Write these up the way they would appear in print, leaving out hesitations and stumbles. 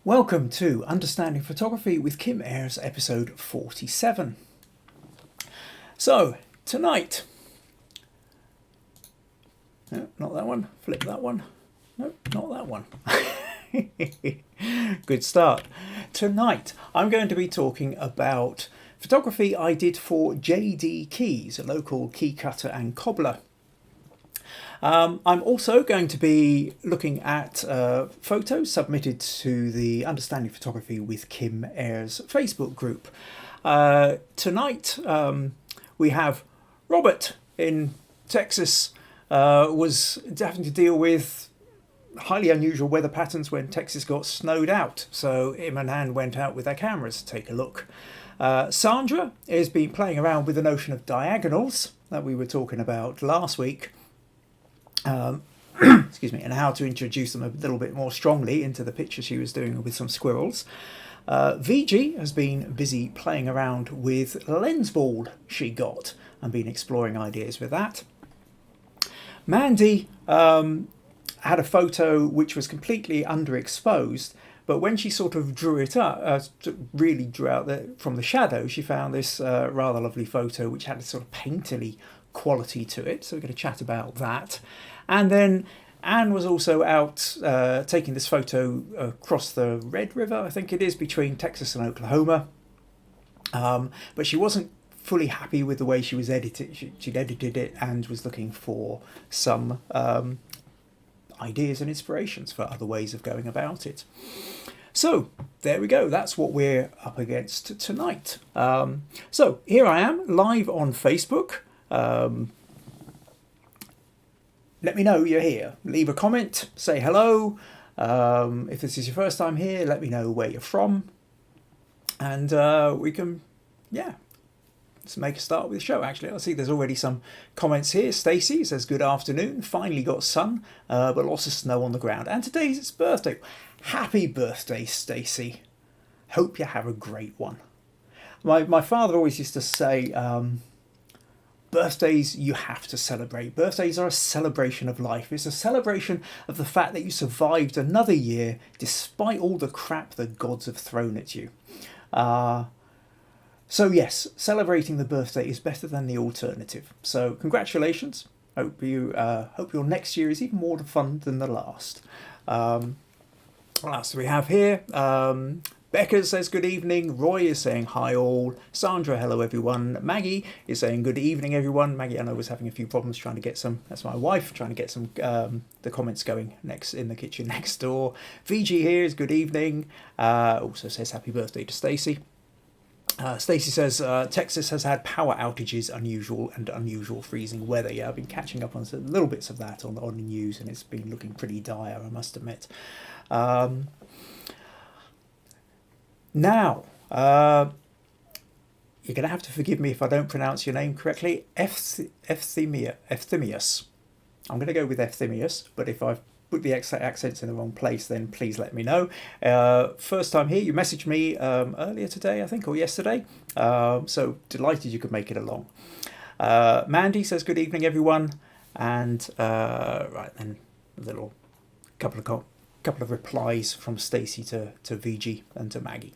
Welcome to Understanding Photography with Kim Ayres, episode 47. So, tonight, no, not that one, flip that one, no, not that one. Good start. Tonight, I'm going to be talking about photography I did for JD Keys, a local key cutter and cobbler. I'm also going to be looking at photos submitted to the Understanding Photography with Kim Ayres Facebook group. Tonight we have Robert in Texas, was having to deal with highly unusual weather patterns when Texas got snowed out. So him and Anne went out with their cameras to take a look. Sandra has been playing around with the notion of diagonals that we were talking about last week. Excuse me, and how to introduce them a little bit more strongly into the picture she was doing with some squirrels. VG has been busy playing around with lens ball she got and been exploring ideas with that. Mandy had a photo which was completely underexposed, but when she sort of drew it up, really drew out from the shadow, she found this rather lovely photo which had a sort of painterly quality to it. So we're going to chat about that. And then Anne was also out taking this photo across the Red River, I think it is, between Texas and Oklahoma. But she wasn't fully happy with the way she was edited. She'd edited it and was looking for some ideas and inspirations for other ways of going about it. So there we go. That's what we're up against tonight. So here I am live on Facebook. Let me know you're here. Leave a comment, say hello. If this is your first time here, let me know where you're from. And we can, let's make a start with the show. Actually, I see there's already some comments here. Stacey says, good afternoon. Finally got sun, but lots of snow on the ground. And today's its birthday. Happy birthday, Stacey. Hope you have a great one. My father always used to say, birthdays you have to celebrate. Birthdays are a celebration of life. It's a celebration of the fact that you survived another year despite all the crap the gods have thrown at you. So yes, celebrating the birthday is better than the alternative. So congratulations. Hope your next year is even more fun than the last. What else do we have here? Becca says good evening. Roy is saying hi all. Sandra, hello everyone. Maggie is saying good evening everyone. Maggie, I know, was having a few problems trying to get some, that's my wife, trying to get some the comments going next in the kitchen next door. VG here is good evening. Also says happy birthday to Stacey. Stacey says Texas has had power outages, unusual freezing weather. Yeah, I've been catching up on little bits of that on the news, and it's been looking pretty dire, I must admit. Now, you're going to have to forgive me if I don't pronounce your name correctly. Ephthemius. I'm going to go with Ephthemius, but if I've put the accents in the wrong place, then please let me know. First time here, you messaged me earlier today, I think, or yesterday. So delighted you could make it along. Mandy says good evening, everyone. And right then, a little couple of replies from Stacey to VG and to Maggie.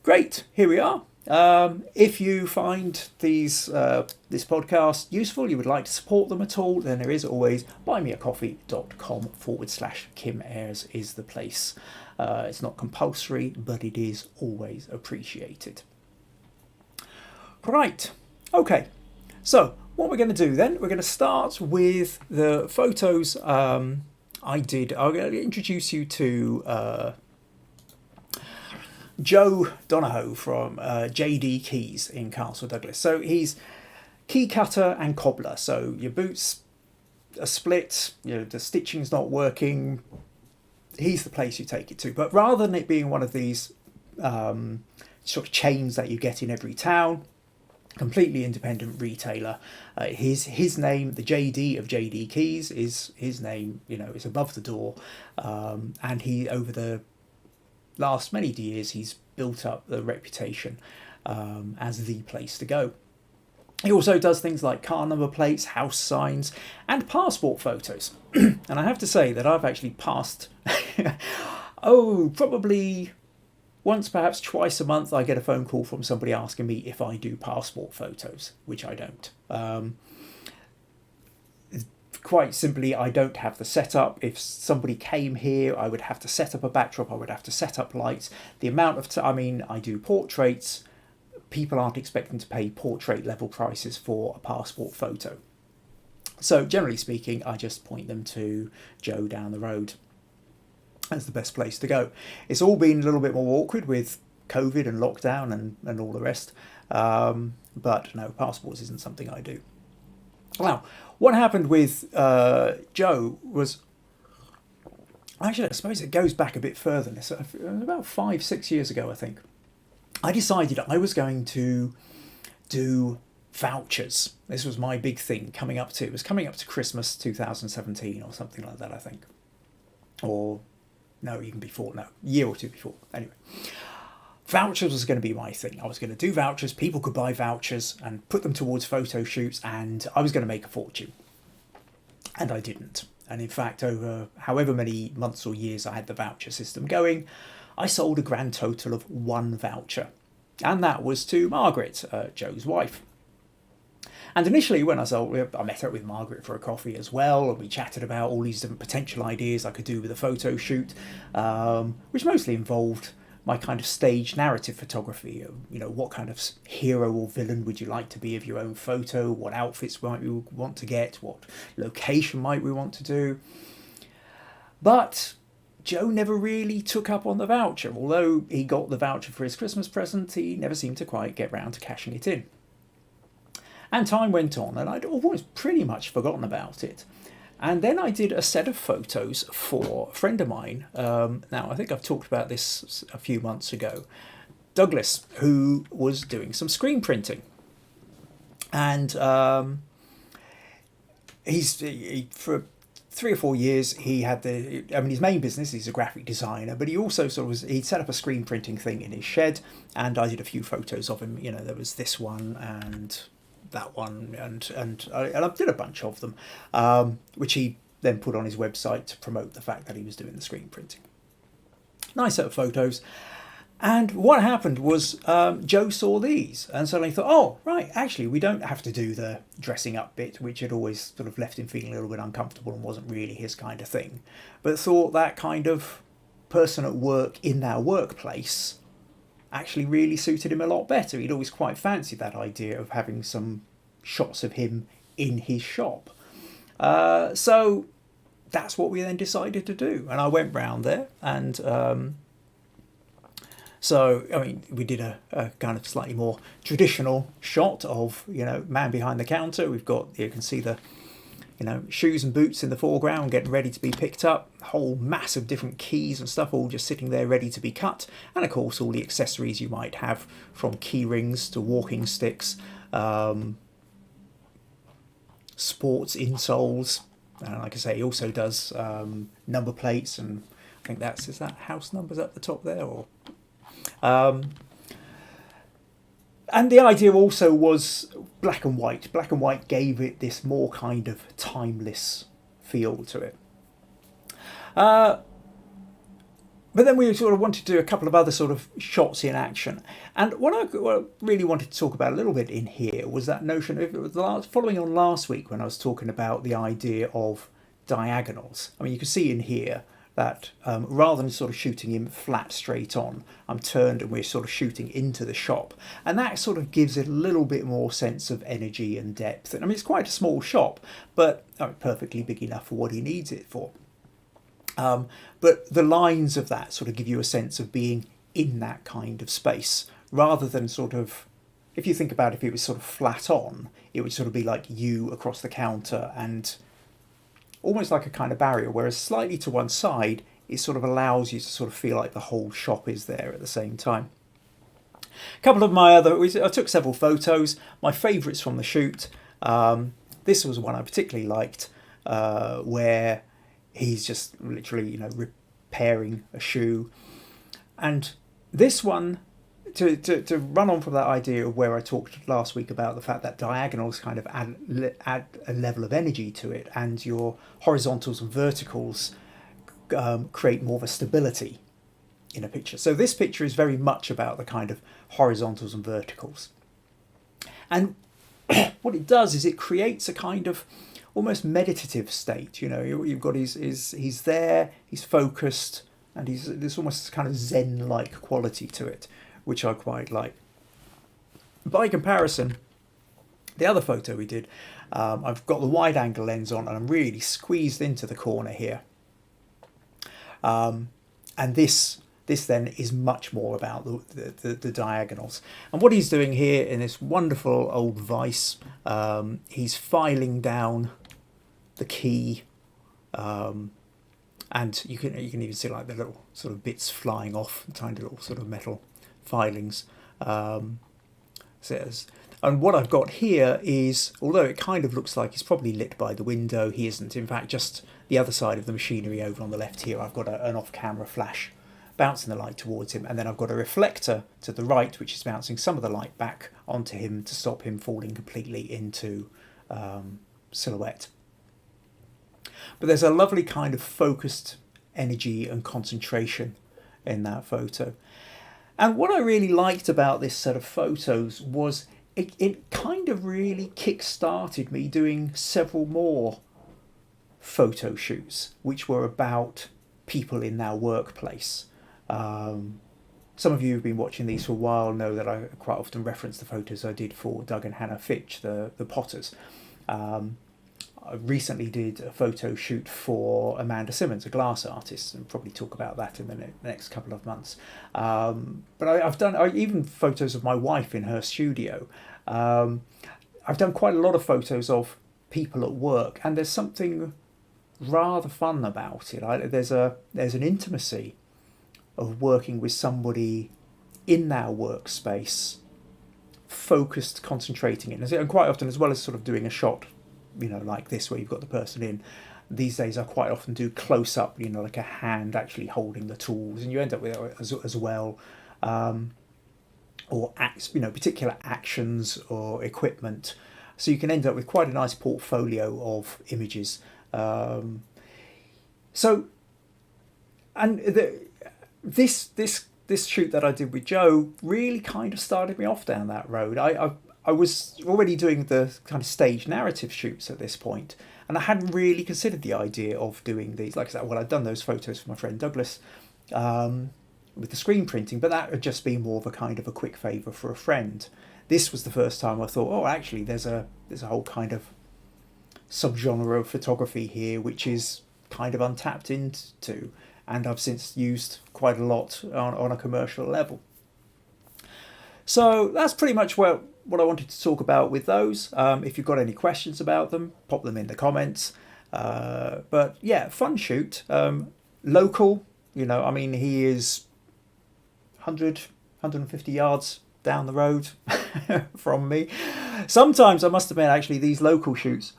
Great, here we are. If you find this podcast useful, you would like to support them at all, then there is always buymeacoffee.com/Kim Ayres is the place. It's not compulsory, but it is always appreciated. Right, okay. So what we're going to do then, we're going to start with the photos I did. I'm going to introduce you to Joe Donahoe from JD Keys in Castle Douglas. So he's key cutter and cobbler. So your boots are split, the stitching's not working. He's the place you take it to. But rather than it being one of these sort of chains that you get in every town, completely independent retailer. His name, the JD of JD Keys, is his name. Is above the door, and he, over the last many years, he's built up the reputation as the place to go. He also does things like car number plates, house signs, and passport photos. And I have to say that I've actually passed, probably once, perhaps twice a month, I get a phone call from somebody asking me if I do passport photos, which I don't. Quite simply, I don't have the setup. If somebody came here, I would have to set up a backdrop, I would have to set up lights. The amount of I do portraits. People aren't expecting to pay portrait level prices for a passport photo. So generally speaking, I just point them to Joe down the road. That's the best place to go. It's all been a little bit more awkward with COVID and lockdown and all the rest. But no, passports isn't something I do. Now, what happened with Joe was, actually, I suppose it goes back a bit further than this. About 5-6 years ago, I think, I decided I was going to do vouchers. This was my big thing coming up to, it was coming up to Christmas 2017 or something like that, I think. Or, no, even before, no, a year or two before. Anyway, vouchers was going to be my thing. I was going to do vouchers, people could buy vouchers and put them towards photo shoots, and I was going to make a fortune. And I didn't. And in fact, over however many months or years I had the voucher system going, I sold a grand total of 1 voucher. And that was to Margaret, Joe's wife. And initially when I met up with Margaret for a coffee as well, and we chatted about all these different potential ideas I could do with a photo shoot, which mostly involved my kind of stage narrative photography. What kind of hero or villain would you like to be of your own photo? What outfits might we want to get? What location might we want to do? But Joe never really took up on the voucher. Although he got the voucher for his Christmas present, he never seemed to quite get round to cashing it in. And time went on, and I'd almost pretty much forgotten about it. And then I did a set of photos for a friend of mine. Now, I think I've talked about this a few months ago. Douglas, who was doing some screen printing. And for 3 or 4 years, he had his main business, he's a graphic designer, but he also he'd set up a screen printing thing in his shed, and I did a few photos of him. There was this one and that one, and I did a bunch of them, which he then put on his website to promote the fact that he was doing the screen printing. Nice set of photos. And what happened was Joe saw these and suddenly thought, oh, right, actually, we don't have to do the dressing up bit, which had always sort of left him feeling a little bit uncomfortable and wasn't really his kind of thing. But thought that kind of person at work in their workplace actually really suited him a lot better. He'd always quite fancied that idea of having some shots of him in his shop. So that's what we then decided to do. And I went round there and... So, we did a kind of slightly more traditional shot of, man behind the counter. We've got, you can see the, shoes and boots in the foreground getting ready to be picked up. A whole mass of different keys and stuff all just sitting there ready to be cut. And of course, all the accessories you might have, from key rings to walking sticks, sports insoles. And like I say, he also does number plates, and I think is that house numbers at the top there, or... and the idea also was black and white. Black and white gave it this more kind of timeless feel to it. But then we sort of wanted to do a couple of other sort of shots in action. And what I really wanted to talk about a little bit in here was that notion of, it was following on last week when I was talking about the idea of diagonals. You can see in here that rather than sort of shooting him flat straight on, I'm turned and we're sort of shooting into the shop. And that sort of gives it a little bit more sense of energy and depth. And it's quite a small shop, but perfectly big enough for what he needs it for. But the lines of that sort of give you a sense of being in that kind of space, rather than sort of, if you think about if it was sort of flat on, it would sort of be like you across the counter and almost like a kind of barrier, whereas slightly to one side, it sort of allows you to sort of feel like the whole shop is there at the same time. A couple of I took several photos. My favourites from the shoot, this was one I particularly liked, where he's just literally, repairing a shoe. And this one, to run on from that idea of where I talked last week about the fact that diagonals kind of add a level of energy to it, and your horizontals and verticals create more of a stability in a picture. So this picture is very much about the kind of horizontals and verticals. And what it does is it creates a kind of almost meditative state. You know, you've got he's there, he's focused, and there's almost kind of Zen-like quality to it, which I quite like. By comparison, the other photo we did, I've got the wide-angle lens on, and I'm really squeezed into the corner here. And this then is much more about the diagonals. And what he's doing here in this wonderful old vise, he's filing down the key, and you can even see like the little sort of bits flying off, tiny little sort of metal filings. And what I've got here is, although it kind of looks like it's probably lit by the window, he isn't. In fact, just the other side of the machinery over on the left here, I've got an off-camera flash bouncing the light towards him, and then I've got a reflector to the right which is bouncing some of the light back onto him to stop him falling completely into silhouette. But there's a lovely kind of focused energy and concentration in that photo. And what I really liked about this set of photos was it kind of really kick-started me doing several more photo shoots which were about people in our workplace. Some of you who've been watching these for a while know that I quite often reference the photos I did for Doug and Hannah Fitch, the potters. I recently did a photo shoot for Amanda Simmons, a glass artist, and probably talk about that in the next couple of months. But I've done even photos of my wife in her studio. I've done quite a lot of photos of people at work, and there's something rather fun about it. There's an intimacy of working with somebody in our workspace, focused, concentrating it, and quite often, as well as sort of doing a shot, you know, like this where you've got the person in, these days I quite often do close up, you know, like a hand actually holding the tools, and you end up with as well, or particular actions or equipment, so you can end up with quite a nice portfolio of images. This shoot that I did with Joe really kind of started me off down that road. I was already doing the kind of stage narrative shoots at this point, and I hadn't really considered the idea of doing these. Like I said, well, I'd done those photos for my friend Douglas with the screen printing, but that had just been more of a kind of a quick favour for a friend. This was the first time I thought, oh, actually, there's a whole kind of subgenre of photography here which is kind of untapped into, and I've since used quite a lot on a commercial level. So that's pretty much what I wanted to talk about with those. If you've got any questions about them, pop them in the comments. But yeah, fun shoot. Local, you know, I mean, he is 150 yards down the road from me. Sometimes I must admit, actually, these local shoots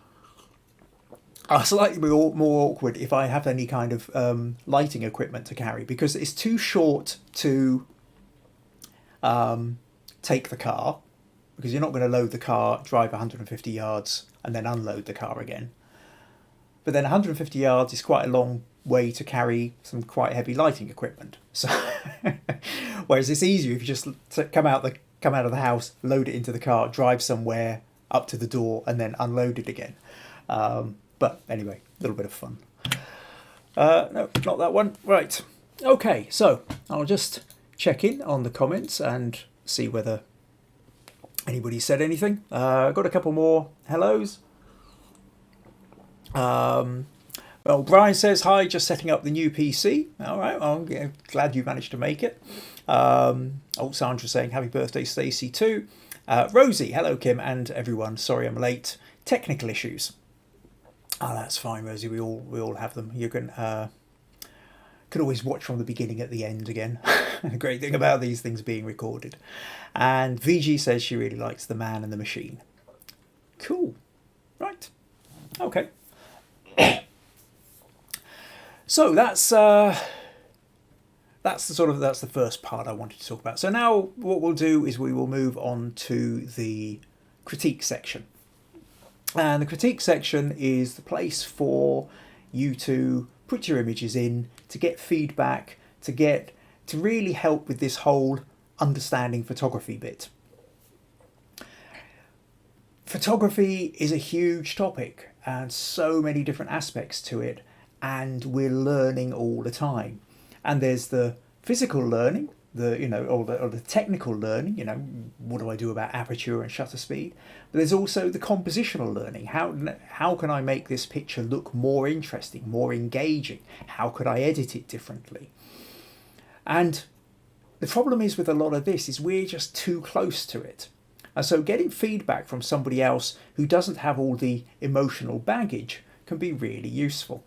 are slightly more awkward if I have any kind of lighting equipment to carry, because it's too short to take the car, because you're not going to load the car, drive 150 yards and then unload the car again. But then 150 yards is quite a long way to carry some quite heavy lighting equipment. So whereas it's easier if you just come out of the house, load it into the car, drive somewhere up to the door and then unload it again. But anyway, a little bit of fun. No, not that one. Right. Okay, so I'll just check in on the comments and see whether anybody said anything. Got a couple more hellos. Well, Brian says, hi, just setting up the new PC. All right, well, I'm glad you managed to make it. Old Sandra saying, happy birthday, Stacey, too. Rosie, hello, Kim, and everyone. Sorry I'm late. Technical issues. Oh, that's fine, Rosie. We all have them. You can always watch from the beginning at the end again. The great thing about these things being recorded. And VG says she really likes The Man and the Machine. Cool. Right. Okay. So that's that's the first part I wanted to talk about. So now what we'll do is we will move on to the critique section. And the critique section is the place for you to put your images in, to get feedback, to really help with this whole understanding photography bit. Photography is a huge topic and so many different aspects to it, and we're learning all the time. And there's the physical learning, or the technical learning, what do I do about aperture and shutter speed? But there's also the compositional learning. How can I make this picture look more interesting, more engaging? How could I edit it differently? And the problem is with a lot of this is we're just too close to it. And so getting feedback from somebody else who doesn't have all the emotional baggage can be really useful.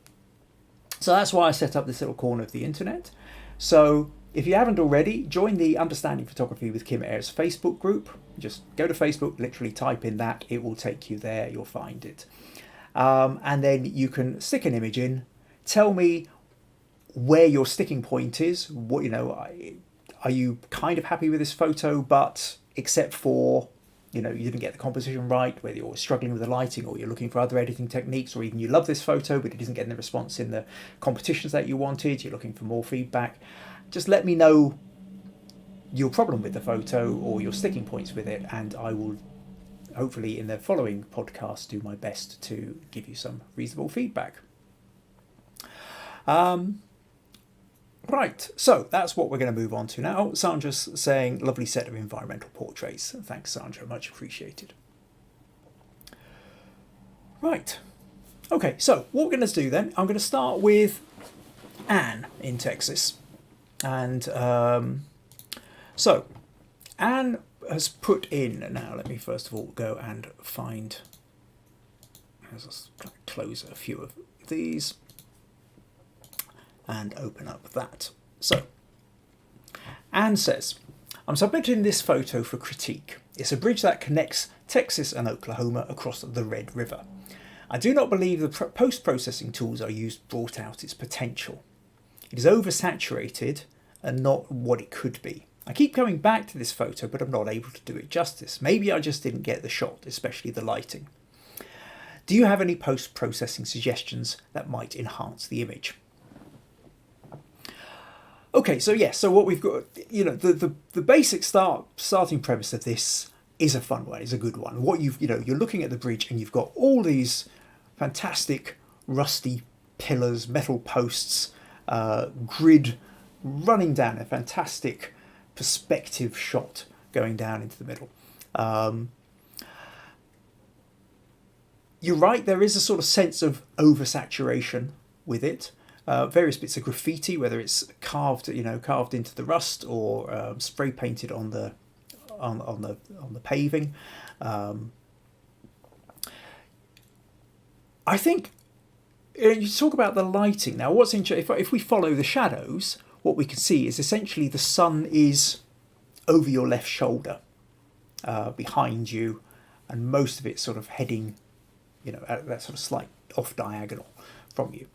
So that's why I set up this little corner of the internet. So if you haven't already, join the Understanding Photography with Kim Ayres Facebook group. Just go to Facebook, literally type in that, it will take you there, you'll find it. And then you can stick an image in, tell me where your sticking point is. Are you kind of happy with this photo, but except for, you didn't get the composition right, whether you're struggling with the lighting or you're looking for other editing techniques, or even you love this photo, but it isn't getting the response in the competitions that you wanted, you're looking for more feedback. Just let me know your problem with the photo or your sticking points with it, and I will hopefully in the following podcast do my best to give you some reasonable feedback. Right, so that's what we're going to move on to now. Sandra's saying, lovely set of environmental portraits. Thanks, Sandra, much appreciated. Right, okay, so what we're going to do then, I'm going to start with Anne in Texas. And so Anne has put in, now let me first of all go and find, let's close a few of these and open up that. So Anne says, I'm submitting this photo for critique. It's a bridge that connects Texas and Oklahoma across the Red River. I do not believe the post-processing tools I used brought out its potential. It is oversaturated and not what it could be. I keep coming back to this photo, but I'm not able to do it justice. Maybe I just didn't get the shot, especially the lighting. Do you have any post-processing suggestions that might enhance the image? Okay, so yes, so what we've got, the basic starting premise of this is a fun one, is a good one. What you're looking at the bridge and you've got all these fantastic rusty pillars, metal posts, grid running down, a fantastic perspective shot going down into the middle. You're right, there is a sort of sense of oversaturation with it. Various bits of graffiti, whether it's carved into the rust or spray painted on the paving. I think you talk about the lighting now. What's interesting, if we follow the shadows, what we can see is essentially the sun is over your left shoulder, behind you, and most of it sort of heading, at that sort of slight off diagonal from you.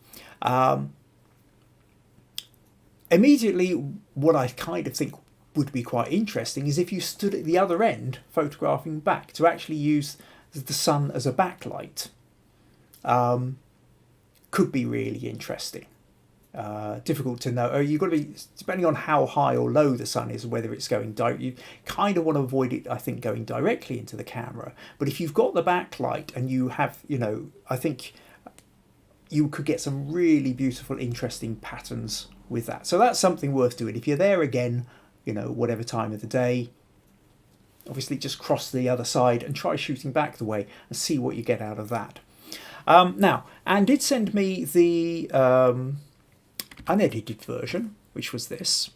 Immediately, what I kind of think would be quite interesting is if you stood at the other end photographing back, to actually use the sun as a backlight. Could be really interesting. Difficult to know. You've got to be, depending on how high or low the sun is, whether it's going direct. You kind of want to avoid it, I think, going directly into the camera. But if you've got the backlight and you have, I think you could get some really beautiful, interesting patterns with that. So that's something worth doing. If you're there again, whatever time of the day, obviously just cross the other side and try shooting back the way and see what you get out of that. Now, Anne did send me the unedited version, which was this.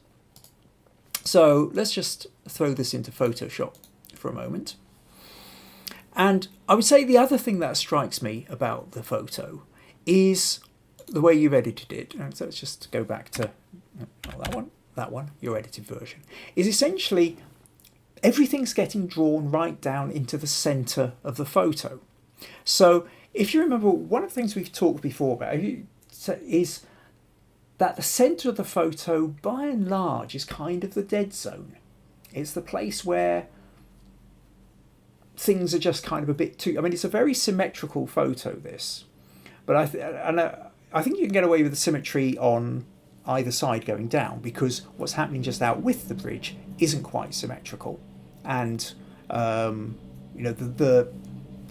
So let's just throw this into Photoshop for a moment. And I would say the other thing that strikes me about the photo is the way you've edited it. So let's just go back to that one, your edited version, is essentially everything's getting drawn right down into the center of the photo. So if you remember, one of the things we've talked before about is that the centre of the photo, by and large, is kind of the dead zone. It's the place where things are just kind of a bit too... I mean, it's a very symmetrical photo, this. But I think you can get away with the symmetry on either side going down, because what's happening just out with the bridge isn't quite symmetrical. And, the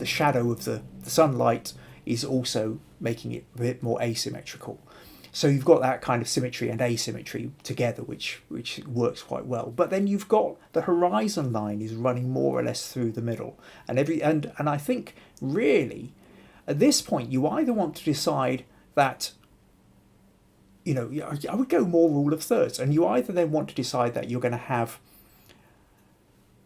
shadow of the sunlight is also making it a bit more asymmetrical. So you've got that kind of symmetry and asymmetry together, which works quite well. But then you've got the horizon line is running more or less through the middle, and I think really at this point you either want to decide that, I would go more rule of thirds, and you either then want to decide that you're going to have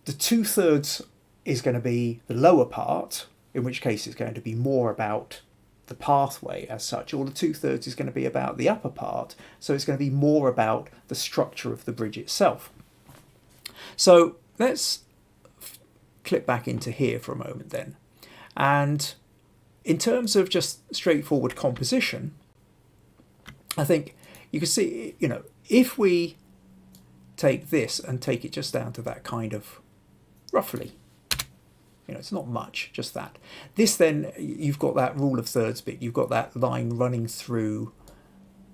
the 2/3 is going to be the lower part, in which case it's going to be more about the pathway as such, or the 2/3 is going to be about the upper part, so it's going to be more about the structure of the bridge itself. So let's clip back into here for a moment then. And in terms of just straightforward composition, I think you can see, if we take this and take it just down to that kind of roughly, it's not much, just that. This then, you've got that rule of thirds bit, you've got that line running through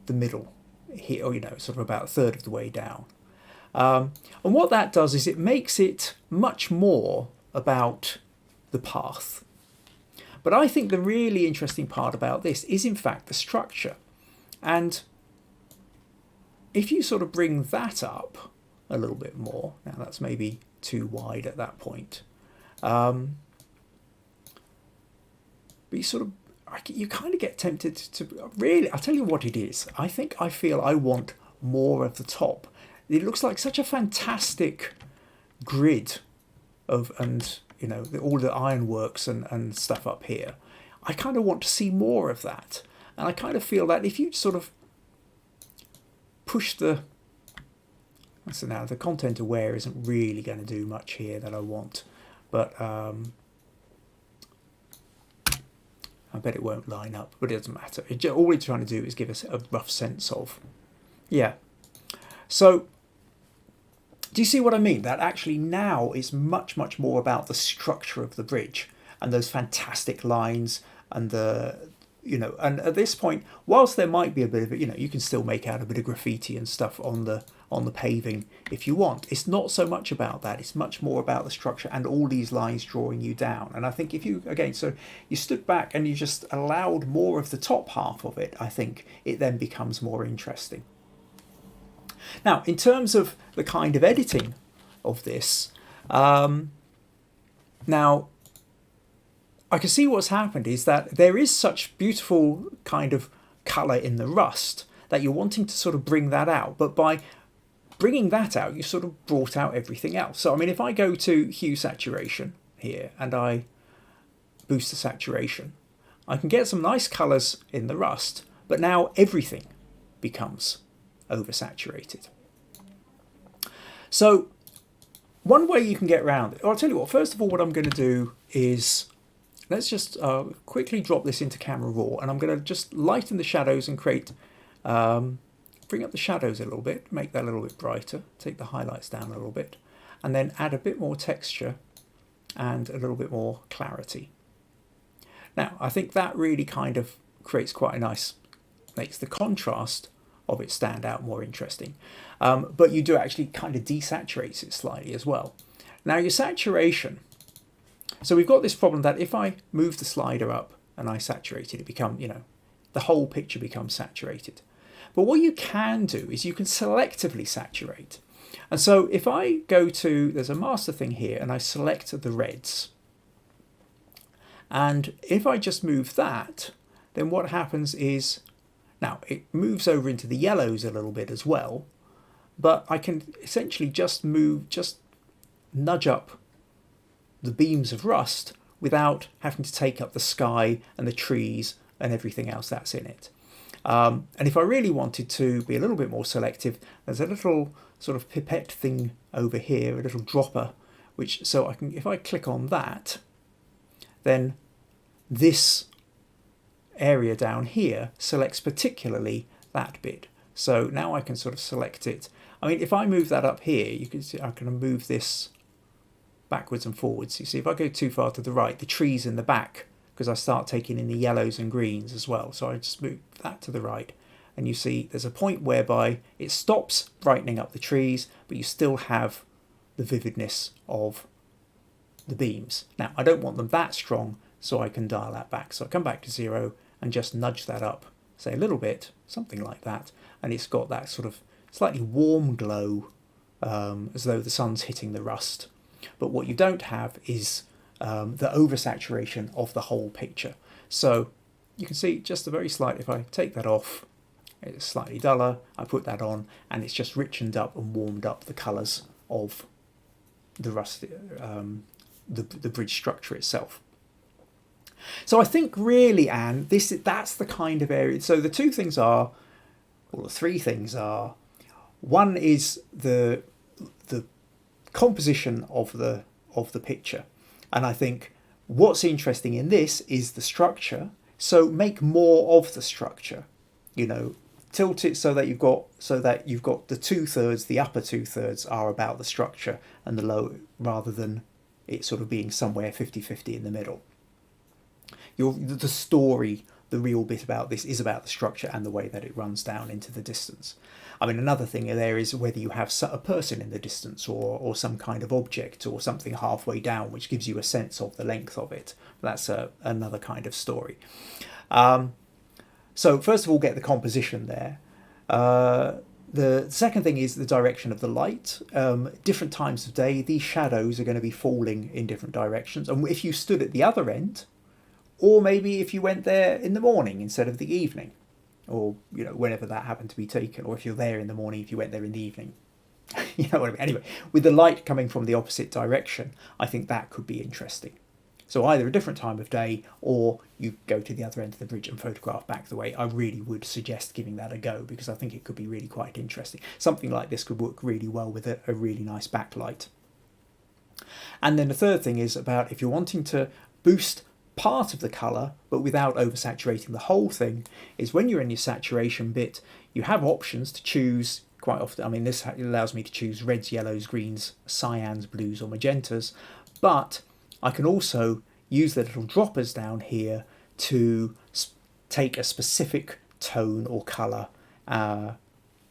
the middle here, or, sort of about a third of the way down. And what that does is it makes it much more about the path. But I think the really interesting part about this is in fact the structure. And if you sort of bring that up a little bit more, now that's maybe too wide at that point, but you kind of get tempted to really, I'll tell you what it is. I feel I want more of the top. It looks like such a fantastic grid of, all the ironworks and stuff up here. I kind of want to see more of that. And I kind of feel that if you sort of push the content aware isn't really going to do much here that I want. But I bet it won't line up, but it doesn't matter. All it's trying to do is give us a rough sense of. Yeah. So, do you see what I mean? That actually now is much, much more about the structure of the bridge and those fantastic lines and and at this point, whilst there might be a bit of it, you can still make out a bit of graffiti and stuff on the paving if you want. It's not so much about that. It's much more about the structure and all these lines drawing you down. And I think if you, again, so you stood back and you just allowed more of the top half of it, I think it then becomes more interesting. Now, in terms of the kind of editing of this, now, I can see what's happened is that there is such beautiful kind of colour in the rust that you're wanting to sort of bring that out. But by bringing that out, you sort of brought out everything else. So, I mean, if I go to hue saturation here and I boost the saturation, I can get some nice colours in the rust, but now everything becomes oversaturated. So, one way you can get around it, or I'll tell you what, first of all, what I'm going to do is, let's just quickly drop this into Camera Raw, and I'm going to just lighten the shadows and create, bring up the shadows a little bit, make that a little bit brighter, take the highlights down a little bit, and then add a bit more texture and a little bit more clarity. Now, I think that really kind of creates quite a nice, makes the contrast of it stand out more interesting. But you do actually kind of desaturates it slightly as well. Now, your saturation, so we've got this problem that if I move the slider up and I saturate it, it becomes, the whole picture becomes saturated. But what you can do is you can selectively saturate. And so if I go to, there's a master thing here, and I select the reds. And if I just move that, then what happens is, now it moves over into the yellows a little bit as well, but I can essentially just nudge up the beams of rust without having to take up the sky and the trees and everything else that's in it. And if I really wanted to be a little bit more selective, there's a little sort of pipette thing over here, a little dropper, which, so I can, if I click on that, then this area down here selects particularly that bit. So now I can sort of select it. I mean, if I move that up here, you can see I can move this backwards and forwards. You see, if I go too far to the right, the tree's in the back because I start taking in the yellows and greens as well. So I just move that to the right. And you see there's a point whereby it stops brightening up the trees, but you still have the vividness of the beams. Now, I don't want them that strong, so I can dial that back. So I come back to 0 and just nudge that up, say a little bit, something like that. And it's got that sort of slightly warm glow, as though the sun's hitting the rust. But what you don't have is the oversaturation of the whole picture. So you can see just a very slight, if I take that off, it's slightly duller, I put that on, and it's just richened up and warmed up the colours of the rust, the bridge structure itself. So I think really, Anne, that's the kind of area. So the two things are, or the three things are, one is the composition of the picture, and I think what's interesting in this is the structure. So make more of the structure, you know, tilt it so that you've got the 2/3, the upper 2/3 are about the structure, and the low, rather than it sort of being somewhere 50-50 in the middle. The story, the real bit about this is about the structure and the way that it runs down into the distance. I mean, another thing there is whether you have a person in the distance or some kind of object or something halfway down, which gives you a sense of the length of it. That's another kind of story. So first of all, get the composition there. The second thing is the direction of the light. Different times of day, these shadows are going to be falling in different directions. And if you stood at the other end, or maybe if you went there in the morning instead of the evening, or, you know, whenever that happened to be taken, or if you're there in the morning, if you went there in the evening, you know what I mean? Anyway, with the light coming from the opposite direction, I think that could be interesting. So either a different time of day, or you go to the other end of the bridge and photograph back the way. I really would suggest giving that a go, because I think it could be really quite interesting. Something like this could work really well with a really nice backlight. And then the third thing is about if you're wanting to boost part of the colour but without oversaturating the whole thing, is when you're in your saturation bit, you have options to choose quite often. I mean, this allows me to choose reds, yellows, greens, cyans, blues or magentas, but I can also use the little droppers down here to take a specific tone or colour, and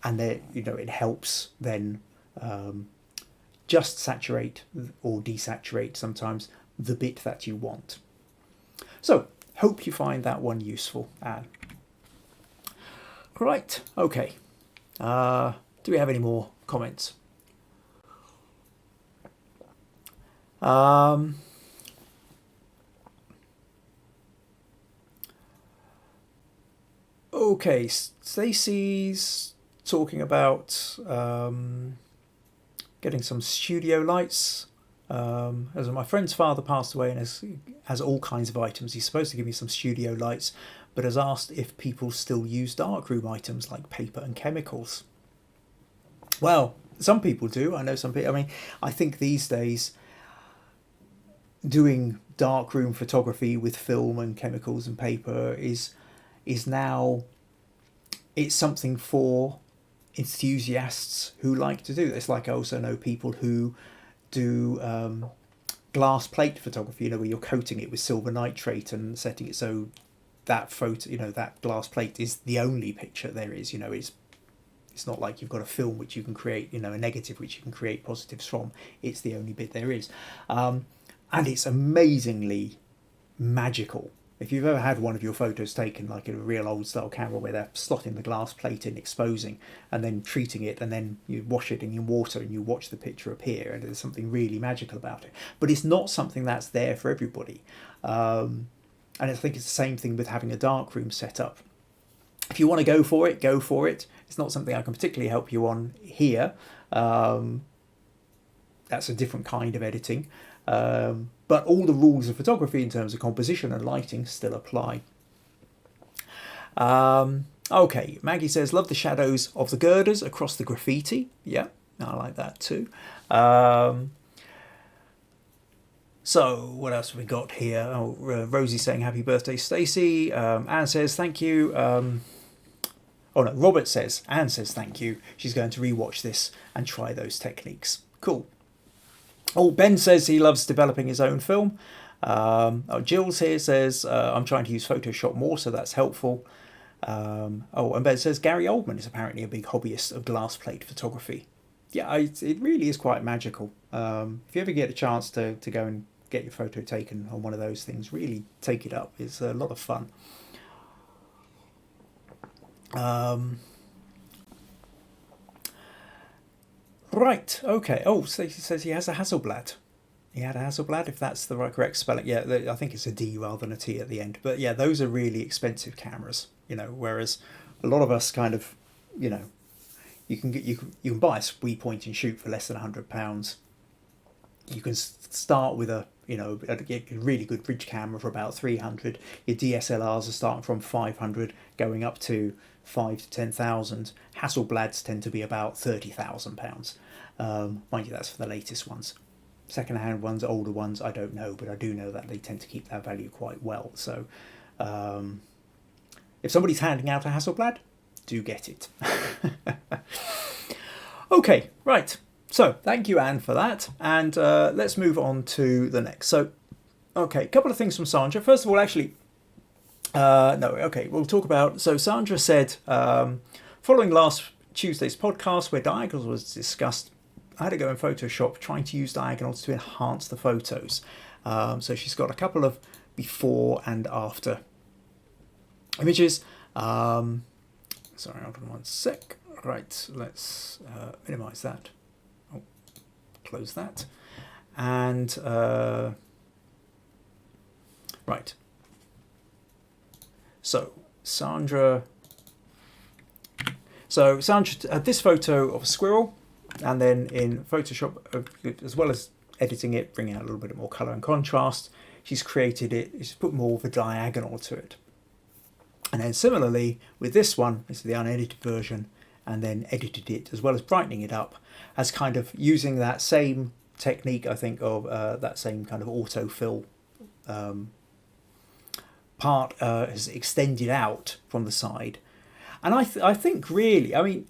then, you know, it helps then just saturate or desaturate sometimes the bit that you want. So, hope you find that one useful, Anne. Right, okay. Do we have any more comments? Okay, Stacey's talking about getting some studio lights. As my friend's father passed away and has all kinds of items. He's supposed to give me some studio lights, but has asked if people still use darkroom items like paper and chemicals. Well, some people do. I know some people. I mean, I think these days doing darkroom photography with film and chemicals and paper is now, it's something for enthusiasts who like to do this. Like, I also know people who do glass plate photography, you know, where you're coating it with silver nitrate and setting it so that photo, you know, that glass plate is the only picture there is. You know, it's not like you've got a film which you can create, you know, a negative which you can create positives from. It's the only bit there is, and it's amazingly magical. If you've ever had one of your photos taken like in a real old style camera where they're slotting the glass plate in, exposing, and then treating it, and then you wash it in water and you watch the picture appear, and there's something really magical about it. But it's not something that's there for everybody. And I think it's the same thing with having a darkroom set up. If you want to go for it, go for it. It's not something I can particularly help you on here. That's a different kind of editing. But all the rules of photography in terms of composition and lighting still apply. Okay, Maggie says, love the shadows of the girders across the graffiti. Yeah, I like that too. So what else have we got here? Oh, Rosie saying happy birthday, Stacey. Anne says, thank you. Oh no, Robert says, Anne says thank you. She's going to rewatch this and try those techniques. Cool. Oh, Ben says he loves developing his own film. Jill's here says, I'm trying to use Photoshop more, so that's helpful. And Ben says Gary Oldman is apparently a big hobbyist of glass plate photography. Yeah, it really is quite magical. If you ever get a chance to go and get your photo taken on one of those things, really take it up. It's a lot of fun. Right, okay. Oh, Stacey says he has a Hasselblad. He had a Hasselblad, if that's the correct spelling. Yeah, I think it's a D rather than a T at the end. But yeah, those are really expensive cameras, whereas a lot of us kind of, you can buy a wee point and shoot for less than £100. You can start with a really good ridge camera for about 300. Your DSLRs are starting from 500, going up to 5 to 10,000. Hasselblads tend to be about £30,000. Mind you, that's for the latest ones. Second-hand ones, older ones, I don't know, but I do know that they tend to keep their value quite well. So, if somebody's handing out a Hasselblad, do get it. Okay, right. So, thank you, Anne, for that. And let's move on to the next. So, okay, a couple of things from Sandra. First of all, actually, we'll talk about... So, Sandra said, following last Tuesday's podcast where diagonals was discussed, I had to go in Photoshop trying to use diagonals to enhance the photos. So, she's got a couple of before and after images. Sorry, hold on one sec. Right, let's minimize that. Oh, close that. And right. So Sandra had this photo of a squirrel, and then in Photoshop, as well as editing it, bringing out a little bit more color and contrast, she's created it. She's put more of a diagonal to it. And then similarly with this one, this is the unedited version, and then edited it as well as brightening it up, as kind of using that same technique, I think, of that same kind of autofill part has extended out from the side. And I think really, I mean,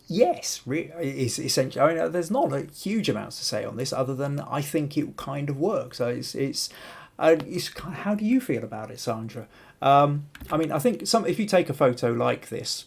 yes, is essentially. I mean, there's not a huge amounts to say on this other than I think it kind of works. So it's kind of, how do you feel about it, Sandra? I mean, I think if you take a photo like this,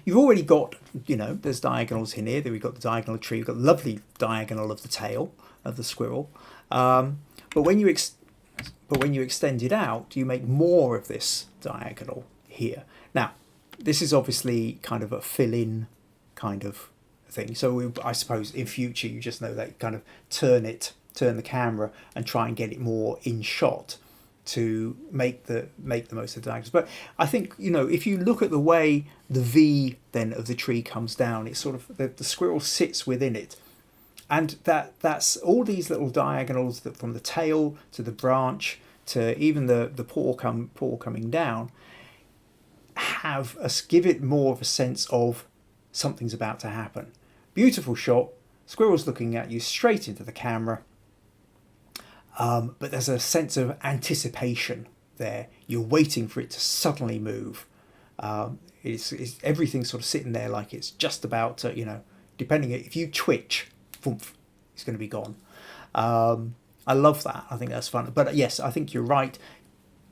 you've already got, there's diagonals in here. Then we've got the diagonal of the tree. We've got the lovely diagonal of the tail of the squirrel. But when you extend it out, you make more of this diagonal here. Now, this is obviously kind of a fill-in kind of thing. So I suppose in future you just know that you kind of turn the camera and try and get it more in shot to make the most of the diagonals. But I think, if you look at the way the V then of the tree comes down, it's sort of the squirrel sits within it. And that's all these little diagonals that from the tail to the branch to even the paw coming down give it more of a sense of something's about to happen. Beautiful shot, squirrel's looking at you straight into the camera, but there's a sense of anticipation there. You're waiting for it to suddenly move. It's everything's sort of sitting there like it's just about to, depending if you twitch, poof, it's going to be gone. I love that. I think that's fun. But yes, I think you're right.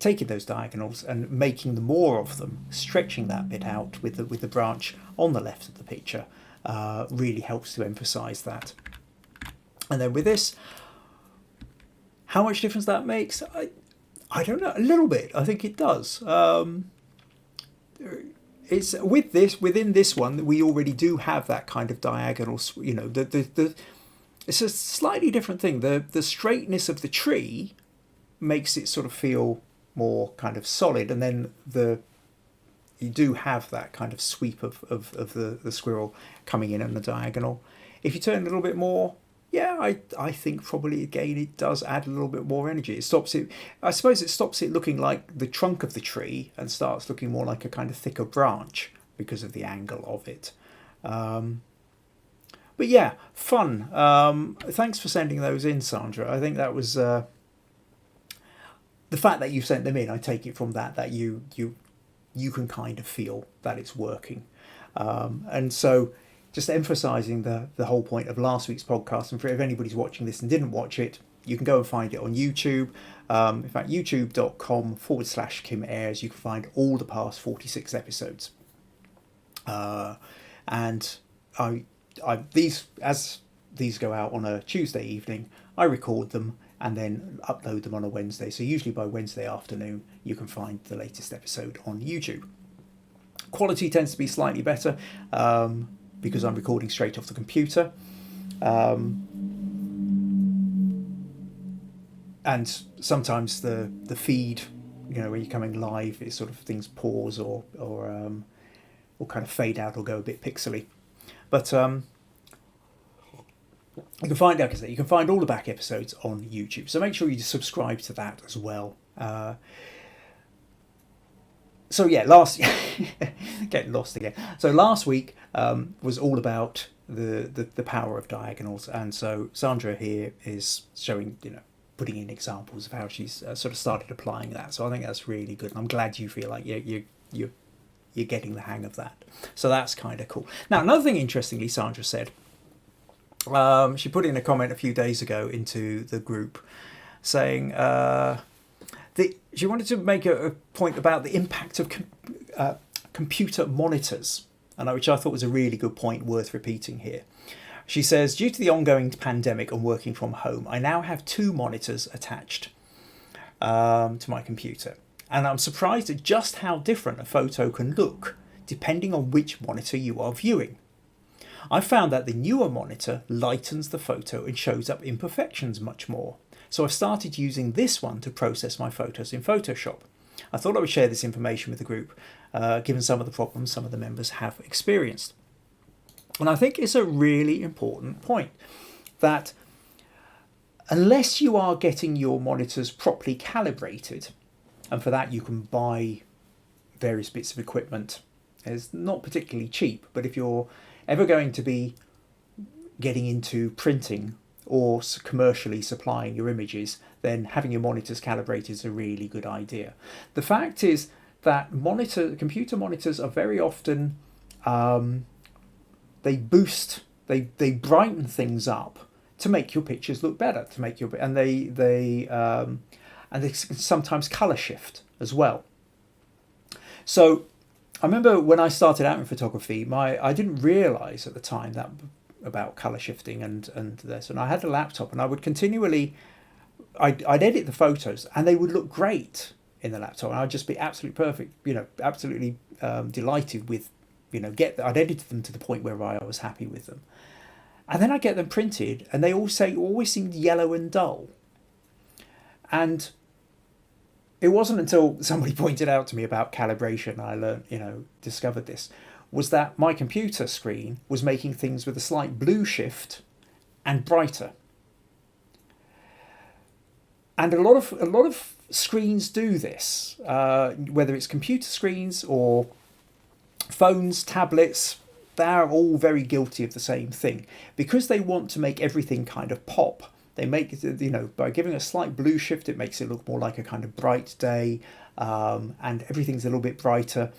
Taking those diagonals and making more of them, stretching that bit out with the branch on the left of the picture, really helps to emphasize that. And then with this, how much difference that makes, I don't know, a little bit. I think it does. It's within this one, we already do have that kind of diagonal. It's a slightly different thing. The straightness of the tree makes it sort of feel more kind of solid, and then you do have that kind of sweep of the squirrel coming in on the diagonal. If you turn a little bit more, yeah, I think probably again it does add a little bit more energy. It stops it. I suppose it stops it looking like the trunk of the tree and starts looking more like a kind of thicker branch because of the angle of it. But yeah, fun. Thanks for sending those in, Sandra. I think that was the fact that you sent them in. I take it from that you you can kind of feel that it's working. And so just emphasising the whole point of last week's podcast, and for if anybody's watching this and didn't watch it, you can go and find it on YouTube. In fact, youtube.com/Kim Ayres, you can find all the past 46 episodes. And as these go out on a Tuesday evening, I record them and then upload them on a Wednesday. So usually by Wednesday afternoon, you can find the latest episode on YouTube. Quality tends to be slightly better because I'm recording straight off the computer. And sometimes the feed, when you're coming live, it sort of things pause or kind of fade out or go a bit pixely. But you can find, like I say, you can find all the back episodes on YouTube. So make sure you subscribe to that as well. So yeah, getting lost again. So last week was all about the power of diagonals, and so Sandra here is showing, putting in examples of how she's sort of started applying that. So I think that's really good, and I'm glad you feel like you're getting the hang of that. So that's kind of cool. Now, another thing, interestingly, Sandra said, she put in a comment a few days ago into the group saying she wanted to make a point about the impact of computer monitors, which I thought was a really good point worth repeating here. She says, due to the ongoing pandemic and working from home, I now have 2 monitors attached to my computer. And I'm surprised at just how different a photo can look depending on which monitor you are viewing. I found that the newer monitor lightens the photo and shows up imperfections much more. So I've started using this one to process my photos in Photoshop. I thought I would share this information with the group, given some of the problems some of the members have experienced. And I think it's a really important point that unless you are getting your monitors properly calibrated, and for that you can buy various bits of equipment, it's not particularly cheap, but if you're ever going to be getting into printing or commercially supplying your images, then having your monitors calibrated is a really good idea. The fact is that computer monitors are very often they brighten things up to make your pictures look better, and they sometimes color shift as well. So I remember when I started out in photography, I didn't realize at the time that about color shifting and this, and I had a laptop and I would continually I'd edit the photos and they would look great in the laptop, and I'd just be absolutely perfect, absolutely delighted with, I'd edited them to the point where I was happy with them, and then I get them printed and they always seemed yellow and dull. And it wasn't until somebody pointed out to me about calibration I learned, discovered this, was that my computer screen was making things with a slight blue shift and brighter. And a lot of screens do this, whether it's computer screens or phones, tablets. They're all very guilty of the same thing, because they want to make everything kind of pop. They make it, by giving a slight blue shift, it makes it look more like a kind of bright day, and everything's a little bit brighter.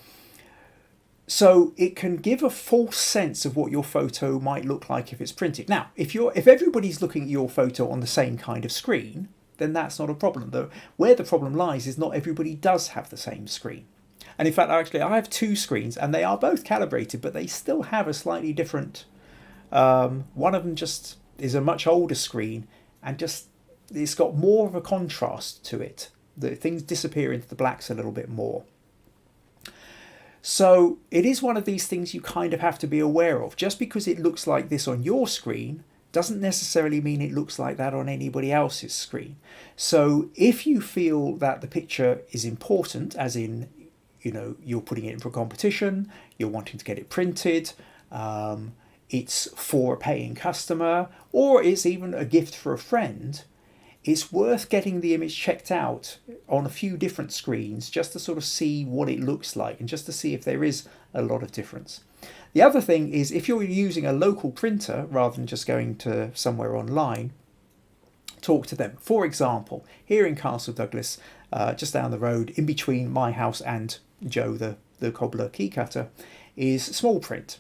So it can give a false sense of what your photo might look like if it's printed. Now, if everybody's looking at your photo on the same kind of screen, then that's not a problem. Though where the problem lies is not everybody does have the same screen. And in fact, actually, I have 2 screens and they are both calibrated, but they still have a slightly different. One of them just is a much older screen, and just it's got more of a contrast to it. The things disappear into the blacks a little bit more. So it is one of these things you kind of have to be aware of. Just because it looks like this on your screen doesn't necessarily mean it looks like that on anybody else's screen. So if you feel that the picture is important, as in, you're putting it in for a competition, you're wanting to get it printed, it's for a paying customer, or it's even a gift for a friend, it's worth getting the image checked out on a few different screens just to sort of see what it looks like and just to see if there is a lot of difference. The other thing is, if you're using a local printer rather than just going to somewhere online, talk to them. For example, here in Castle Douglas, just down the road, in between my house and Joe, the the cobbler keycutter, is small print.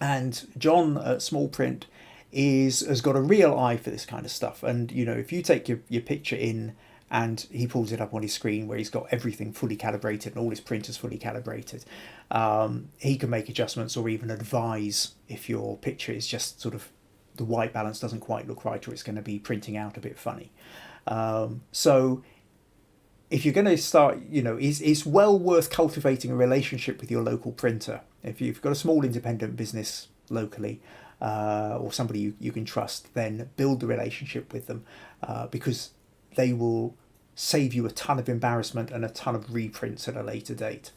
And John at Small Print has got a real eye for this kind of stuff. And, you know, if you take your picture in and he pulls it up on his screen where he's got everything fully calibrated and all his printers fully calibrated, he can make adjustments or even advise if your picture is just sort of the white balance doesn't quite look right or it's going to be printing out a bit funny. So if you're going to start, you know, it's well worth cultivating a relationship with your local printer. If you've got a small independent business locally or somebody you can trust, then build the relationship with them because they will save you a ton of embarrassment and a ton of reprints at a later date.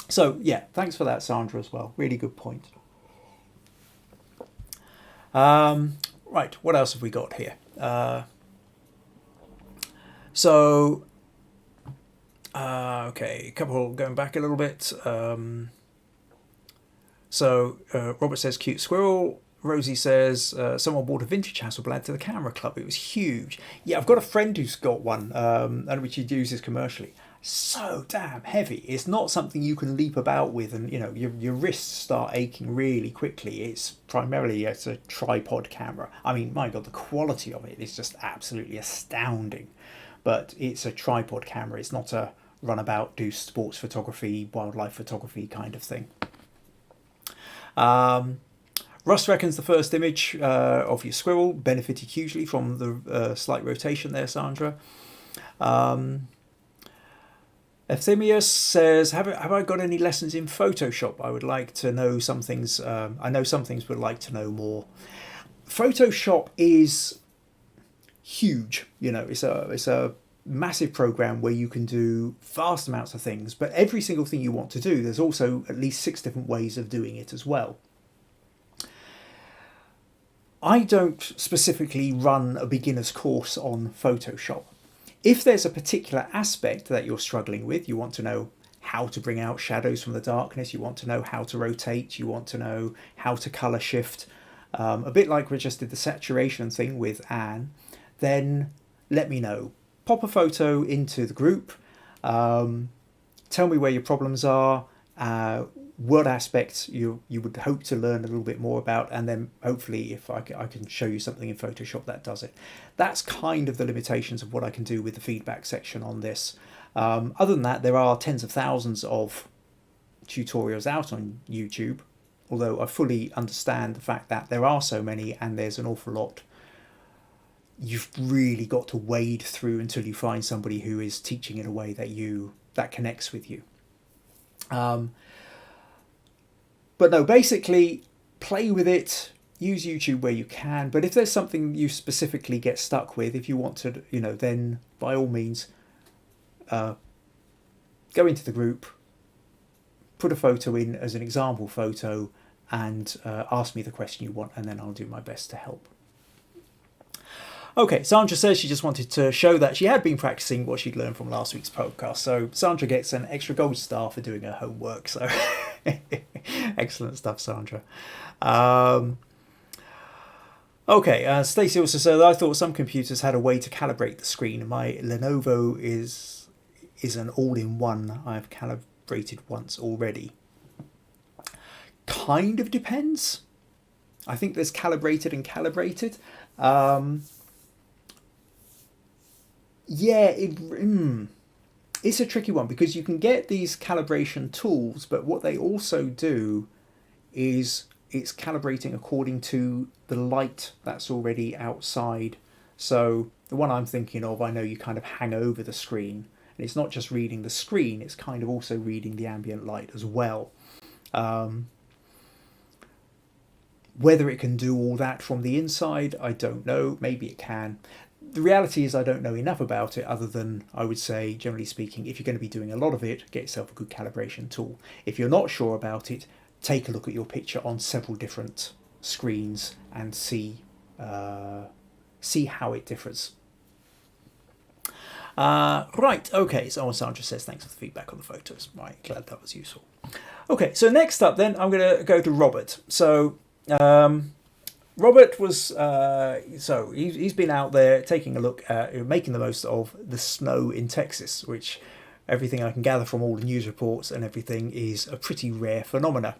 So yeah, thanks for that, Sandra, as well. Really good point. Right, what else have we got here? Okay, a couple going back a little bit. Robert says, cute squirrel. Rosie says, someone bought a vintage Hasselblad to the camera club. It was huge. Yeah, I've got a friend who's got one, and which he uses commercially. So damn heavy. It's not something you can leap about with, and you know your wrists start aching really quickly. It's a tripod camera. I mean, my God, the quality of it is just absolutely astounding. But it's a tripod camera. It's not a runabout, do sports photography, wildlife photography kind of thing. Russ reckons the first image of your squirrel benefited hugely from the slight rotation there, Sandra. Euphemius says, have I got any lessons in Photoshop? I would like to know some things. I know some things, but like to know more. Photoshop is huge. You know, it's a massive program where you can do vast amounts of things, but every single thing you want to do, there's also at least 6 different ways of doing it as well. I don't specifically run a beginner's course on Photoshop. If there's a particular aspect that you're struggling with, you want to know how to bring out shadows from the darkness, you want to know how to rotate, you want to know how to color shift, a bit like we just did the saturation thing with Anne, then let me know. Pop a photo into the group, tell me where your problems are, what aspects you would hope to learn a little bit more about, and then hopefully if I can show you something in Photoshop that does it. That's kind of the limitations of what I can do with the feedback section on this. Other than that, there are tens of thousands of tutorials out on YouTube, although I fully understand the fact that there are so many and there's an awful lot. You've really got to wade through until you find somebody who is teaching in a way that connects with you. But no, basically play with it, use YouTube where you can. But if there's something you specifically get stuck with, if you want to, you know, then by all means, go into the group, put a photo in as an example photo, and ask me the question you want, and then I'll do my best to help. Okay, Sandra says she just wanted to show that she had been practicing what she'd learned from last week's podcast. So Sandra gets an extra gold star for doing her homework. So excellent stuff, Sandra. Okay, Stacey also said, I thought some computers had a way to calibrate the screen. My Lenovo is an all-in-one. I've calibrated once already. Kind of depends. I think there's calibrated and calibrated. Yeah, it's a tricky one because you can get these calibration tools, but what they also do is it's calibrating according to the light that's already outside. So the one I'm thinking of, I know you kind of hang over the screen, and it's not just reading the screen, it's kind of also reading the ambient light as well. Whether it can do all that from the inside, I don't know. Maybe it can. The reality is I don't know enough about it other than I would say, generally speaking, if you're going to be doing a lot of it, get yourself a good calibration tool. If you're not sure about it, take a look at your picture on several different screens and see how it differs. Right, okay, so Sandra says thanks for the feedback on the photos. Right, glad that was useful. Okay, so next up then, I'm going to go to Robert. So Robert was, he's been out there taking a look at making the most of the snow in Texas, which everything I can gather from all the news reports and everything is a pretty rare phenomena.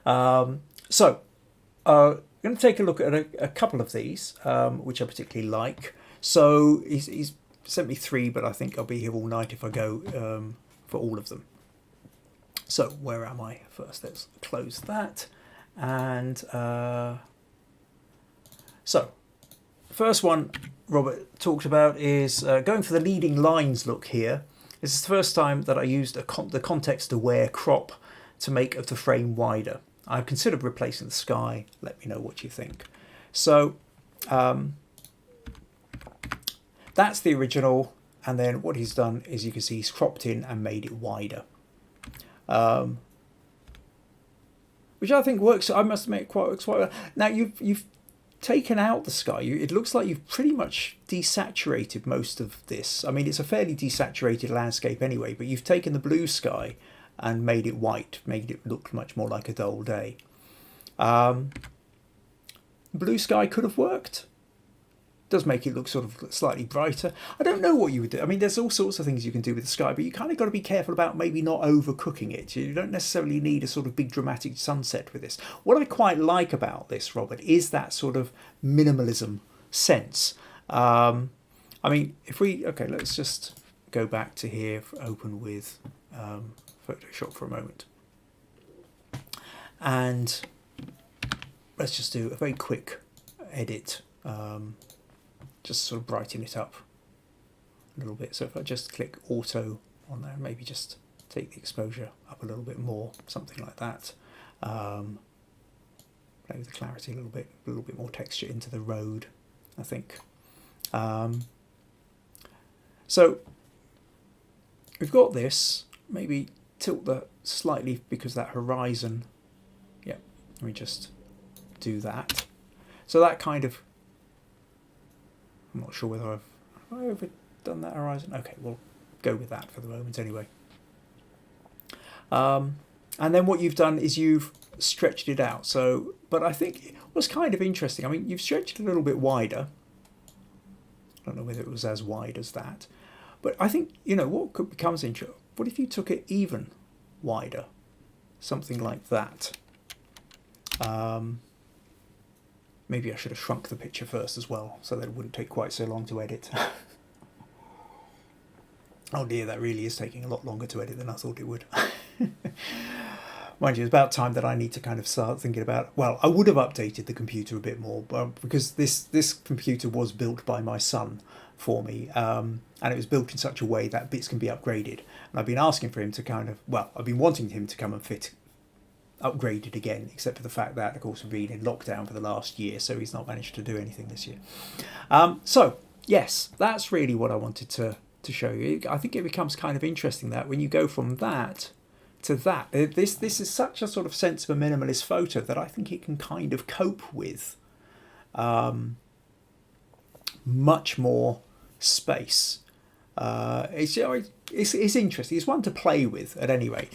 So I'm going to take a look at a couple of these, which I particularly like. So he's sent me 3, but I think I'll be here all night if I go for all of them. So where am I? First, let's close that. And so first one Robert talked about is going for the leading lines look here. This is the first time that I used the context-aware crop to make the frame wider. I've considered replacing the sky. Let me know what you think. So that's the original, and then what he's done is you can see he's cropped in and made it wider, which I think works. I must admit, works quite well. Now you've taken out the sky. It looks like you've pretty much desaturated most of this. I mean, it's a fairly desaturated landscape anyway, but you've taken the blue sky and made it white, made it look much more like a dull day. Blue sky could have worked. Does make it look sort of slightly brighter. I don't know what you would do. I mean, there's all sorts of things you can do with the sky, but you kind of got to be careful about maybe not overcooking it. You don't necessarily need a sort of big dramatic sunset with this. What I quite like about this, Robert, is that sort of minimalism sense. I mean, let's just go back to here, open with Photoshop for a moment. And let's just do a very quick edit. Just sort of brighten it up a little bit. So if I just click auto on there, maybe just take the exposure up a little bit more, something like that. Play with the clarity a little bit more texture into the road, I think. So we've got this. Maybe tilt that slightly because that horizon. Yeah, let me just do that. So that kind of, I'm not sure whether have I overdone that horizon? Okay, we'll go with that for the moment anyway. And then what you've done is you've stretched it out. So, but I think what's kind of interesting, I mean, you've stretched it a little bit wider. I don't know whether it was as wide as that. But I think, what becomes interesting, what if you took it even wider? Something like that. Maybe I should have shrunk the picture first as well, so that it wouldn't take quite so long to edit. Oh dear, that really is taking a lot longer to edit than I thought it would. Mind you, it's about time that I need to kind of start thinking about, well, I would have updated the computer a bit more, because this computer was built by my son for me, and it was built in such a way that bits can be upgraded. And I've been asking for him to I've been wanting him to come and upgraded again, except for the fact that, of course, we've been in lockdown for the last year, so he's not managed to do anything this year. So yes, that's really what I wanted to show you. I think it becomes kind of interesting that when you go from that to that, this is such a sort of sense of a minimalist photo that I think it can kind of cope with much more space. It's interesting. It's one to play with at any rate.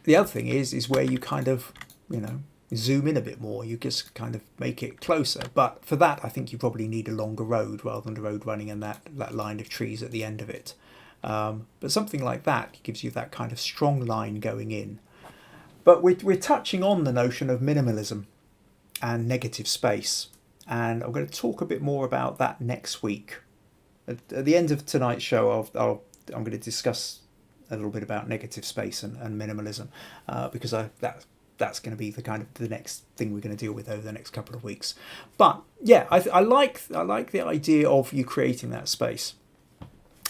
The other thing is where you kind of, zoom in a bit more. You just kind of make it closer. But for that, I think you probably need a longer road rather than the road running and that line of trees at the end of it. But something like that gives you that kind of strong line going in. But we're touching on the notion of minimalism and negative space. And I'm going to talk a bit more about that next week. At the end of tonight's show, I'm going to discuss a little bit about negative space and minimalism, because that's going to be the next thing we're going to deal with over the next couple of weeks. But yeah, I like the idea of you creating that space.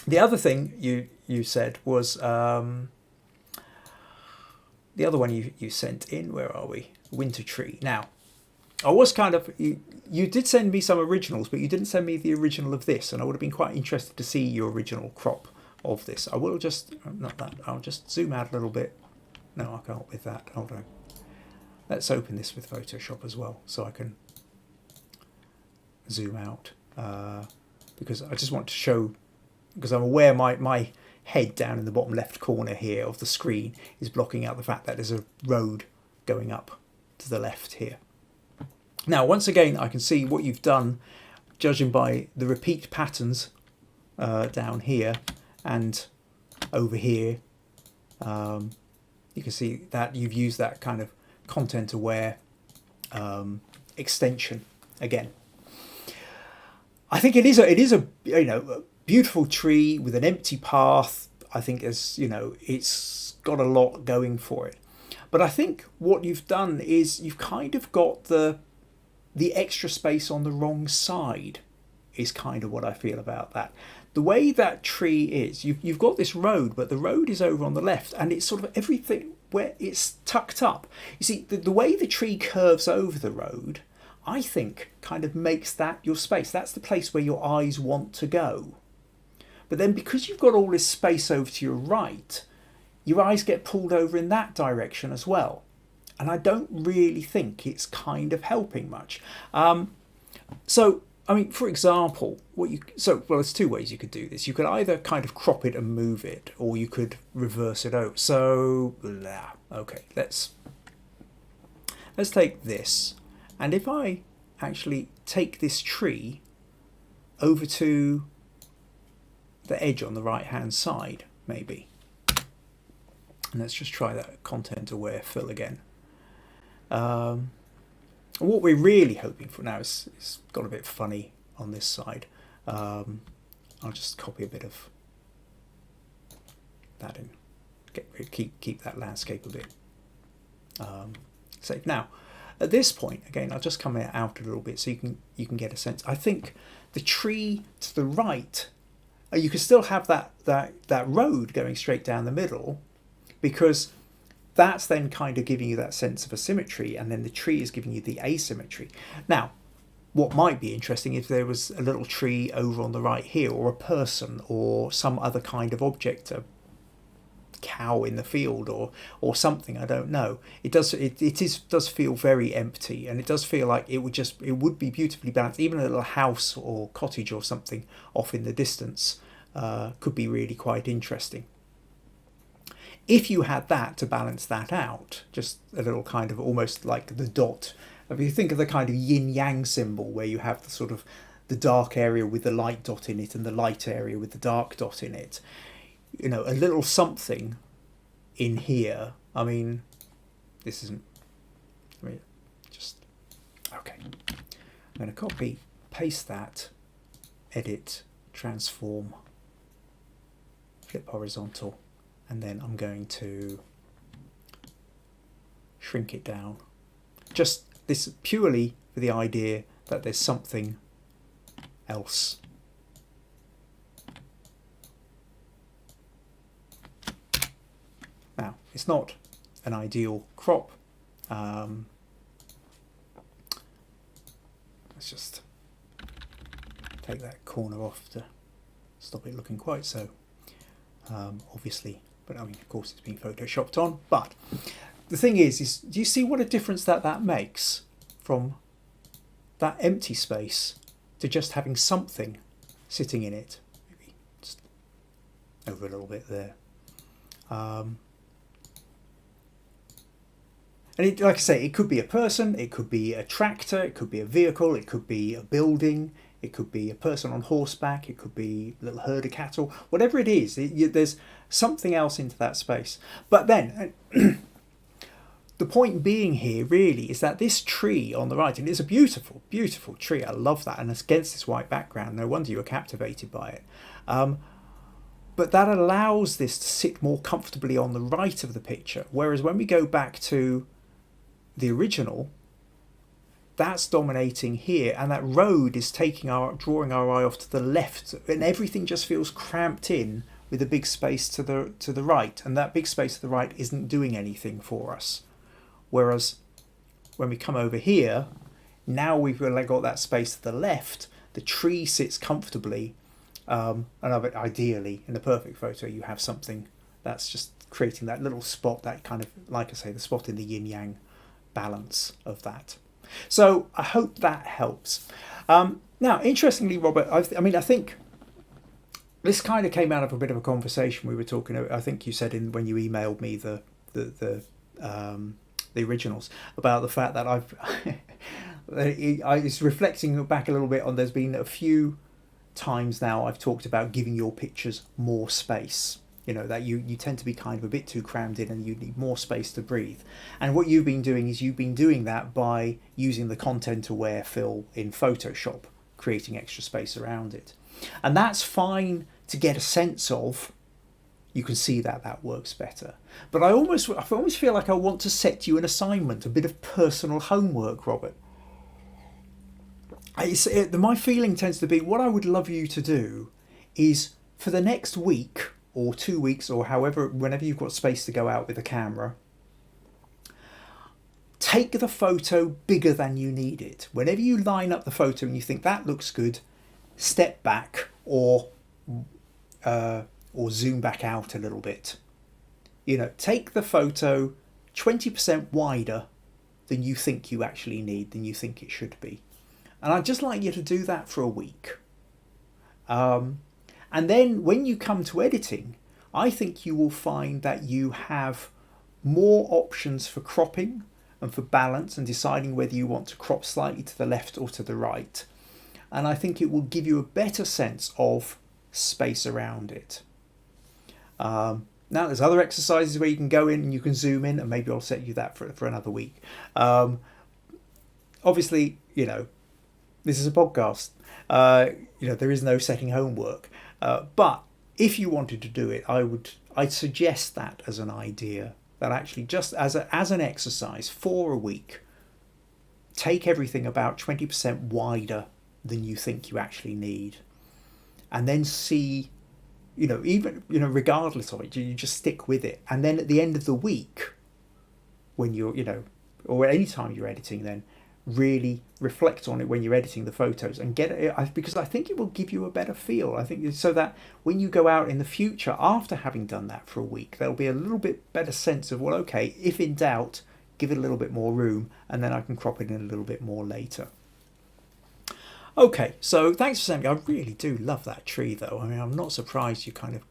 The other thing you said was the other one you sent in. Where are we? Winter tree. Now, I was you did send me some originals, but you didn't send me the original of this, and I would have been quite interested to see your original crop of this. I will just, I'll just zoom out a little bit. No, I can't with that. Hold on. Let's open this with Photoshop as well, so I can zoom out, because I just want to show, because I'm aware my head down in the bottom left corner here of the screen is blocking out the fact that there's a road going up to the left here. Now, once again, I can see what you've done, judging by the repeat patterns down here and over here. You can see that you've used that kind of content aware extension again. I think it is a a beautiful tree with an empty path. I think it's got a lot going for it. But I think what you've done is you've kind of got the extra space on the wrong side is kind of what I feel about that. The way that tree is, you've got this road, but the road is over on the left, and it's sort of everything where it's tucked up. You see, the way the tree curves over the road, I think kind of makes that your space. That's the place where your eyes want to go. But then because you've got all this space over to your right, your eyes get pulled over in that direction as well. And I don't really think it's kind of helping much. So, I mean, for example, there's two ways you could do this. You could either kind of crop it and move it, or you could reverse it over. So, okay, let's take this. And if I actually take this tree over to the edge on the right-hand side, maybe. And let's just try that content-aware fill again. What we're really hoping for now is it's got a bit funny on this side. I'll just copy a bit of that in. Keep that landscape a bit safe. Now, at this point, again, I'll just come out a little bit so you can get a sense. I think the tree to the right, you can still have that road going straight down the middle, because that's then kind of giving you that sense of asymmetry, and then the tree is giving you the asymmetry. Now, what might be interesting if there was a little tree over on the right here, or a person, or some other kind of object, a cow in the field, or something, I don't know. It does feel very empty, and it does feel like it would be beautifully balanced. Even a little house or cottage or something off in the distance could be really quite interesting. If you had that to balance that out, just a little kind of almost like the dot. If you think of the kind of yin-yang symbol where you have the sort of the dark area with the light dot in it and the light area with the dark dot in it, a little something in here. I mean, this isn't, okay. I'm going to copy, paste that, edit, transform, flip horizontal. And then I'm going to shrink it down. Just this purely for the idea that there's something else. Now, it's not an ideal crop. Let's just take that corner off to stop it looking quite so obviously. But I mean, of course, it's been photoshopped on. But the thing is do you see what a difference that makes from that empty space to just having something sitting in it? Maybe just over a little bit there. And like I say, it could be a person, it could be a tractor, it could be a vehicle, it could be a building, it could be a person on horseback, it could be a little herd of cattle, whatever it is, there's something else into that space. But then, the point being here really is that this tree on the right, and it's a beautiful, beautiful tree, I love that, and it's against this white background, no wonder you were captivated by it. But that allows this to sit more comfortably on the right of the picture, whereas when we go back to the original, that's dominating here, and that road is drawing our eye off to the left, and everything just feels cramped in with a big space to the right, and that big space to the right isn't doing anything for us. Whereas when we come over here, now we've got that space to the left, the tree sits comfortably, and ideally, in the perfect photo, you have something that's just creating that little spot, that kind of, like I say, the spot in the yin-yang balance of that. So I hope that helps. Now, interestingly, Robert, I think this kind of came out of a bit of a conversation we were talking. I think you said when you emailed me the originals about the fact that I was reflecting back a little bit on. There's been a few times now I've talked about giving your pictures more space. You know, that you tend to be kind of a bit too crammed in and you need more space to breathe. And what you've been doing is you've been doing that by using the content aware fill in Photoshop, creating extra space around it. And that's fine to get a sense of. You can see that works better. But I almost feel like I want to set you an assignment, a bit of personal homework, Robert. My feeling tends to be what I would love you to do is for the next week or 2 weeks or however, whenever you've got space to go out with the camera, take the photo bigger than you need it. Whenever you line up the photo and you think that looks good, step back or zoom back out a little bit. You know, take the photo 20% wider than you think you actually need, than you think it should be. And I'd just like you to do that for a week. And then when you come to editing, I think you will find that you have more options for cropping and for balance and deciding whether you want to crop slightly to the left or to the right. And I think it will give you a better sense of space around it. Now there's other exercises where you can go in and you can zoom in, and maybe I'll set you that for another week. Obviously, you know, this is a podcast. You know, there is no setting homework. But if you wanted to do it, I'd suggest that as an idea, that actually just as an exercise for a week, take everything about 20% wider than you think you actually need, and then see, you know, even, you know, regardless of it, you just stick with it. And then at the end of the week, when you're, you know, or any time you're editing, then really reflect on it when you're editing the photos and get it, because I think it will give you a better feel. I think so that when you go out in the future after having done that for a week, there'll be a little bit better sense of, well, okay, if in doubt, give it a little bit more room and then I can crop it in a little bit more later. Okay, so thanks for sending me. I really do love that tree though. I mean, I'm not surprised you kind of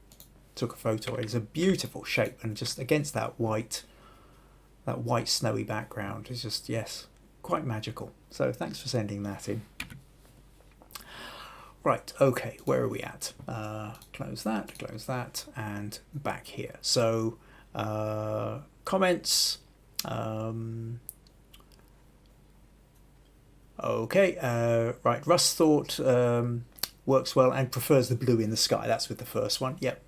took a photo. It's a beautiful shape, and just against that white snowy background, it's just, yes, quite magical. So thanks for sending that in. Right, okay, where are we at? Close that, and back here. So comments. Okay, right, Russ thought works well and prefers the blue in the sky. That's with the first one, yep.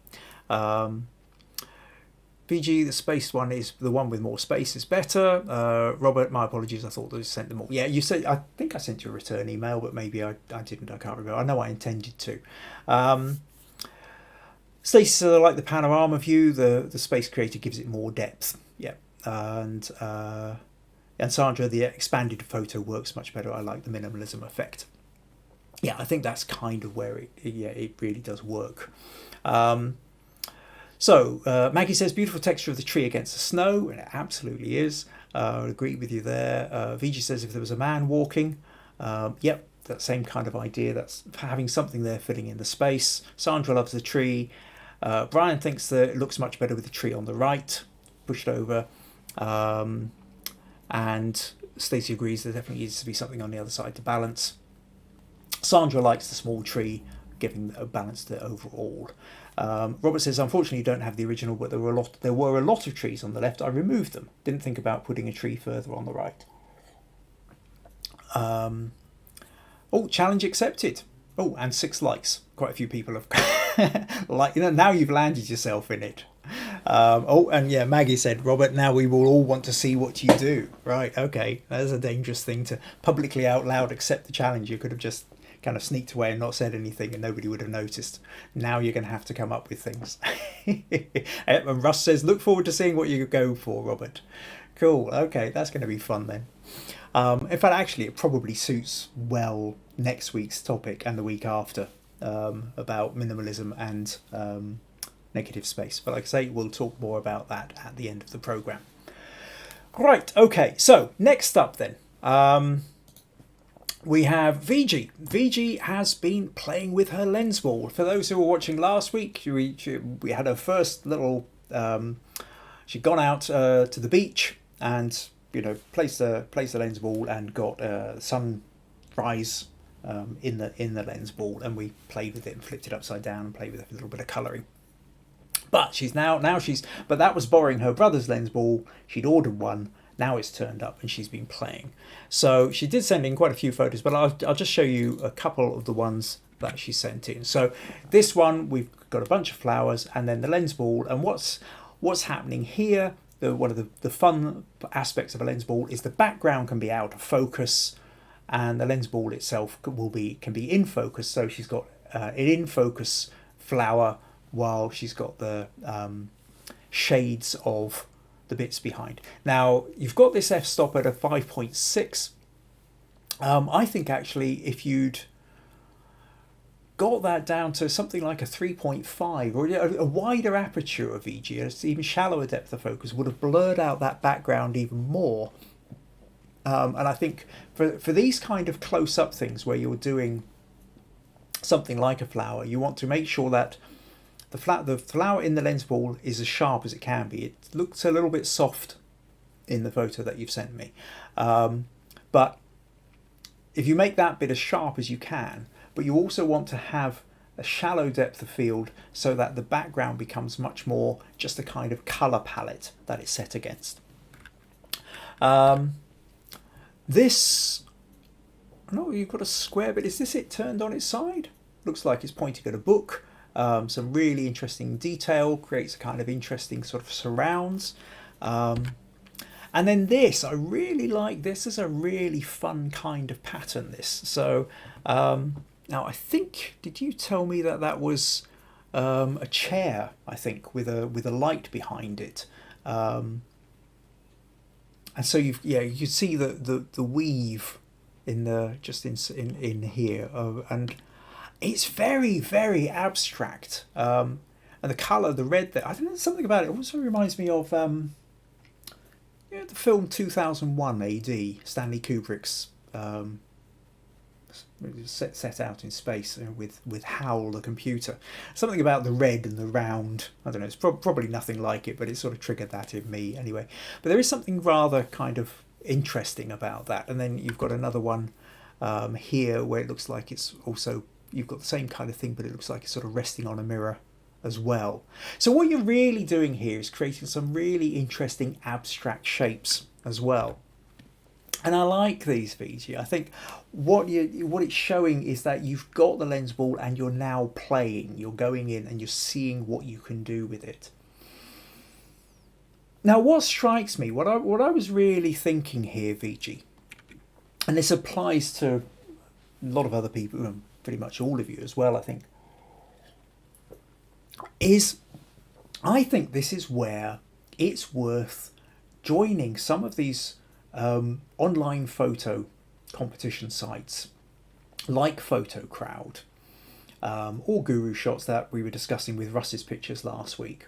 VG, the spaced one is the one with more space is better. Robert, my apologies, I thought I sent them all. Yeah, you said, I think I sent you a return email, but maybe I didn't, I can't remember. I know I intended to. Stacey said, I like the panorama view, the Space Creator gives it more depth. Yeah, and Sandra, the expanded photo works much better. I like the minimalism effect. Yeah, I think that's kind of where it really does work. So Maggie says, beautiful texture of the tree against the snow, and it absolutely is. I agree with you there. VG says, if there was a man walking, yep, that same kind of idea. That's having something there filling in the space. Sandra loves the tree. Brian thinks that it looks much better with the tree on the right, pushed over. And Stacey agrees there definitely needs to be something on the other side to balance. Sandra likes the small tree, giving a balance to it overall. Robert says, unfortunately, you don't have the original, but there were a lot of trees on the left. I removed them. Didn't think about putting a tree further on the right. Oh, challenge accepted. Oh, and 6 likes. Quite a few people have like, you know, now you've landed yourself in it. Oh, and yeah, Maggie said, Robert, now we will all want to see what you do. Right, okay. That's a dangerous thing to publicly out loud accept the challenge. You could have just kind of sneaked away and not said anything and nobody would have noticed. Now you're going to have to come up with things. And Russ says, look forward to seeing what you go for, Robert. Cool, okay, that's going to be fun then. In fact, actually, it probably suits well next week's topic and the week after, about minimalism and negative space. But like I say, we'll talk more about that at the end of the programme. Right, okay, so next up then, we have VG. VG has been playing with her lens ball. For those who were watching last week, we had her first little, she'd gone out to the beach and, you know, placed the lens ball and got sunrise in the lens ball, and we played with it and flipped it upside down and played with it with a little bit of colouring. But but that was borrowing her brother's lens ball. She'd ordered one. Now it's turned up and she's been playing. So she did send in quite a few photos, but I'll just show you a couple of the ones that she sent in. So this one, we've got a bunch of flowers and then the lens ball. And what's happening here, one of the fun aspects of a lens ball is the background can be out of focus and the lens ball itself can be in focus. So she's got an in focus flower while she's got the shades of the bits behind. Now you've got this f-stop at a 5.6. I think actually if you'd got that down to something like a 3.5 or a wider aperture of VG, an even shallower depth of focus, would have blurred out that background even more. And I think for these kind of close-up things where you're doing something like a flower, you want to make sure that the flower in the lens ball is as sharp as it can be. It looks a little bit soft in the photo that you've sent me. But if you make that bit as sharp as you can, but you also want to have a shallow depth of field so that the background becomes much more just a kind of colour palette that it's set against. This, no, you've got a square bit. Is this it turned on its side? Looks like it's pointing at a book. Some really interesting detail, creates a kind of interesting sort of surrounds. And then this, I really like this. This is a really fun kind of pattern, this. So now I think, did you tell me that was a chair, I think, with a light behind it. And so you can see the weave in here, and it's very, very abstract. And the colour, the red there, I don't know, something about it also reminds me of the film 2001 AD, Stanley Kubrick's set out in space with Hal the computer. Something about the red and the round. I don't know, it's probably nothing like it, but it sort of triggered that in me anyway. But there is something rather kind of interesting about that. And then you've got another one here where it looks like it's also, you've got the same kind of thing, but it looks like it's sort of resting on a mirror as well. So what you're really doing here is creating some really interesting abstract shapes as well. And I like these, VG. I think what it's showing is that you've got the lens ball and you're now playing. You're going in and you're seeing what you can do with it. Now, what strikes me, what I was really thinking here, VG, and this applies to a lot of other people, and pretty much all of you as well, I think, is I think this is where it's worth joining some of these online photo competition sites like PhotoCrowd or Guru Shots that we were discussing with Russ's Pictures last week.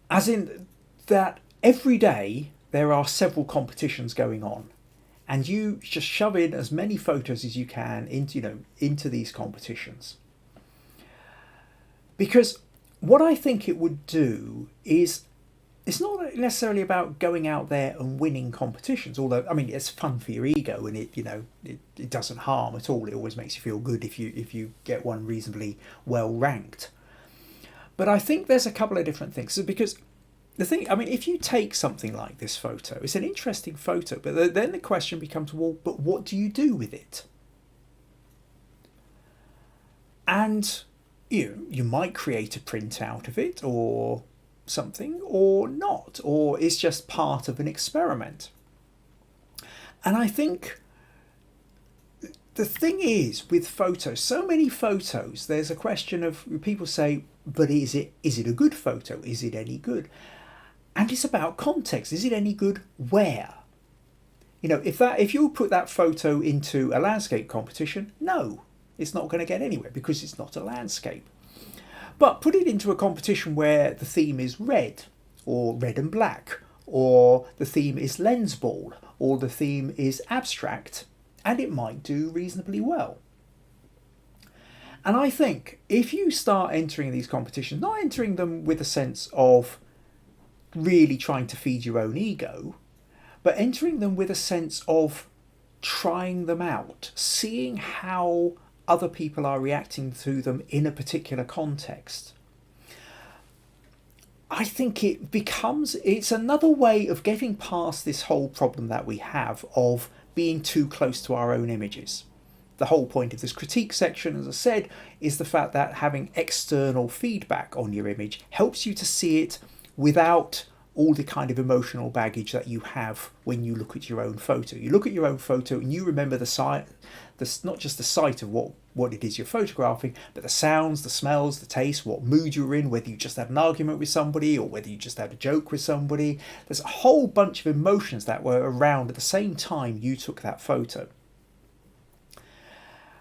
As in that every day there are several competitions going on, and you just shove in as many photos as you can into these competitions. Because what I think it would do is, it's not necessarily about going out there and winning competitions, although, I mean, it's fun for your ego, and it doesn't harm at all. It always makes you feel good if you get one reasonably well ranked. But I think there's a couple of different things. So because the thing, I mean, if you take something like this photo, it's an interesting photo, but then the question becomes, well, but what do you do with it? And you might create a print out of it or something, or not, or it's just part of an experiment. And I think the thing is with photos, so many photos, there's a question of people say, but is it a good photo? Is it any good? And it's about context. Is it any good where? If you put that photo into a landscape competition, no, it's not going to get anywhere because it's not a landscape. But put it into a competition where the theme is red, or red and black, or the theme is lens ball, or the theme is abstract, and it might do reasonably well. And I think if you start entering these competitions, not entering them with a sense of really trying to feed your own ego, but entering them with a sense of trying them out, seeing how other people are reacting to them in a particular context. I think it's another way of getting past this whole problem that we have of being too close to our own images. The whole point of this critique section, as I said, is the fact that having external feedback on your image helps you to see it without all the kind of emotional baggage that you have when you look at your own photo. You look at your own photo and you remember the sight, not just the sight of what it is you're photographing, but the sounds, the smells, the taste, what mood you were in, whether you just had an argument with somebody or whether you just had a joke with somebody. There's a whole bunch of emotions that were around at the same time you took that photo.